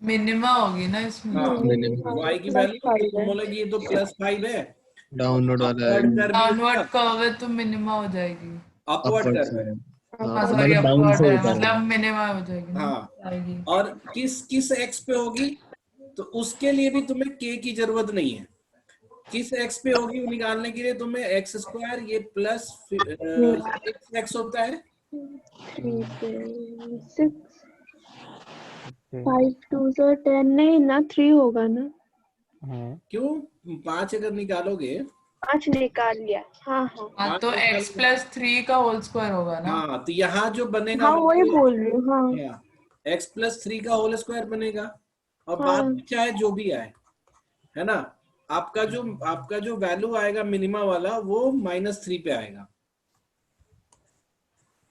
मिनिमा होगी ना इसमें। y की वैल्यू तुम बोलोगे ये तो +5 है, डाउनवर्ड वाला है, डाउनवर्ड कर्व है तो मिनिमा हो जाएगी। अपवर्ड कर्व है, सॉरी अपवर्ड है, मतलब मिनिमा हो जाएगी ना। हाँ, और किस x पे होगी, तो उसके लिए भी तुम्हें k की जरूरत नहीं है। किस x पे होगी वो निकालने के लिए तुम्हें x², ये प्लस 6x होता है, 6 5 2 so 10 नहीं ना, 3 होगा ना। क्यों? 5 अगर निकालोगे, 5 निकाल लिया। हाँ तो x + 3 का होल स्क्वायर होगा ना। हाँ, तो यहाँ जो बनेगा, हाँ वही बोल रही हूँ। हाँ, x + 3 का होल स्क्वायर बनेगा, और बाद में चाहे जो भी आए, है ना, आपका जो वैल्यू आएगा मिनिमा वाला, वो -3 पे आएगा,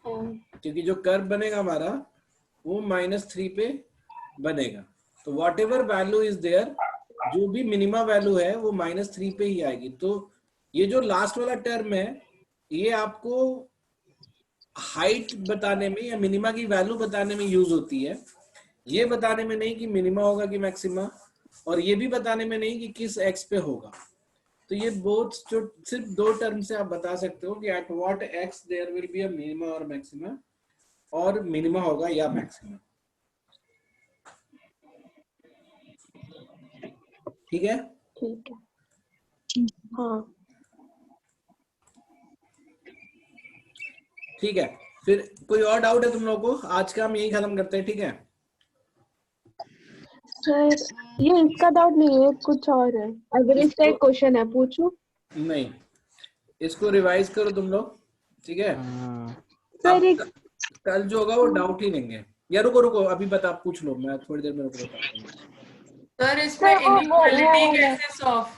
क्योंकि जो कर्व बनेगा हमारा वो -3 पे बनेगा। तो whatever value is there, जो भी मिनिमा वैल्यू है वो -3 पे ही आएगी। तो ये जो लास्ट वाला टर्म है, ये आपको हाइट बताने में या मिनिमा की वैल्यू बताने में यूज होती है, ये बताने में नहीं कि मिनिमा होगा कि मैक्सिमा, और ये भी बताने में नहीं कि किस x पे होगा। तो ये बोथ जो सिर्फ 2 टर्म से आप बता सकते हो कि at what x there will be a minima और मैक्सिमा, और मिनिमा होगा या मैक्सिमम। ठीक है? ठीक है। हाँ ठीक है, फिर कोई और डाउट है तुम लोगों को? आज का हम यही खत्म करते हैं, ठीक है? सर ये इसका डाउट नहीं है, कुछ और है। अगर इसका एक क्वेश्चन है पूछूं? नहीं, इसको रिवाइज करो तुम लोग, ठीक है? सर एक कल जो होगा वो डाउट ही लेंगे। या रुको रुको, अभी बता, पूछ लो, मैं थोड़ी देर में रुक रहा हूँ। सर इसमें इनइक्वालिटी कैसे सॉल्व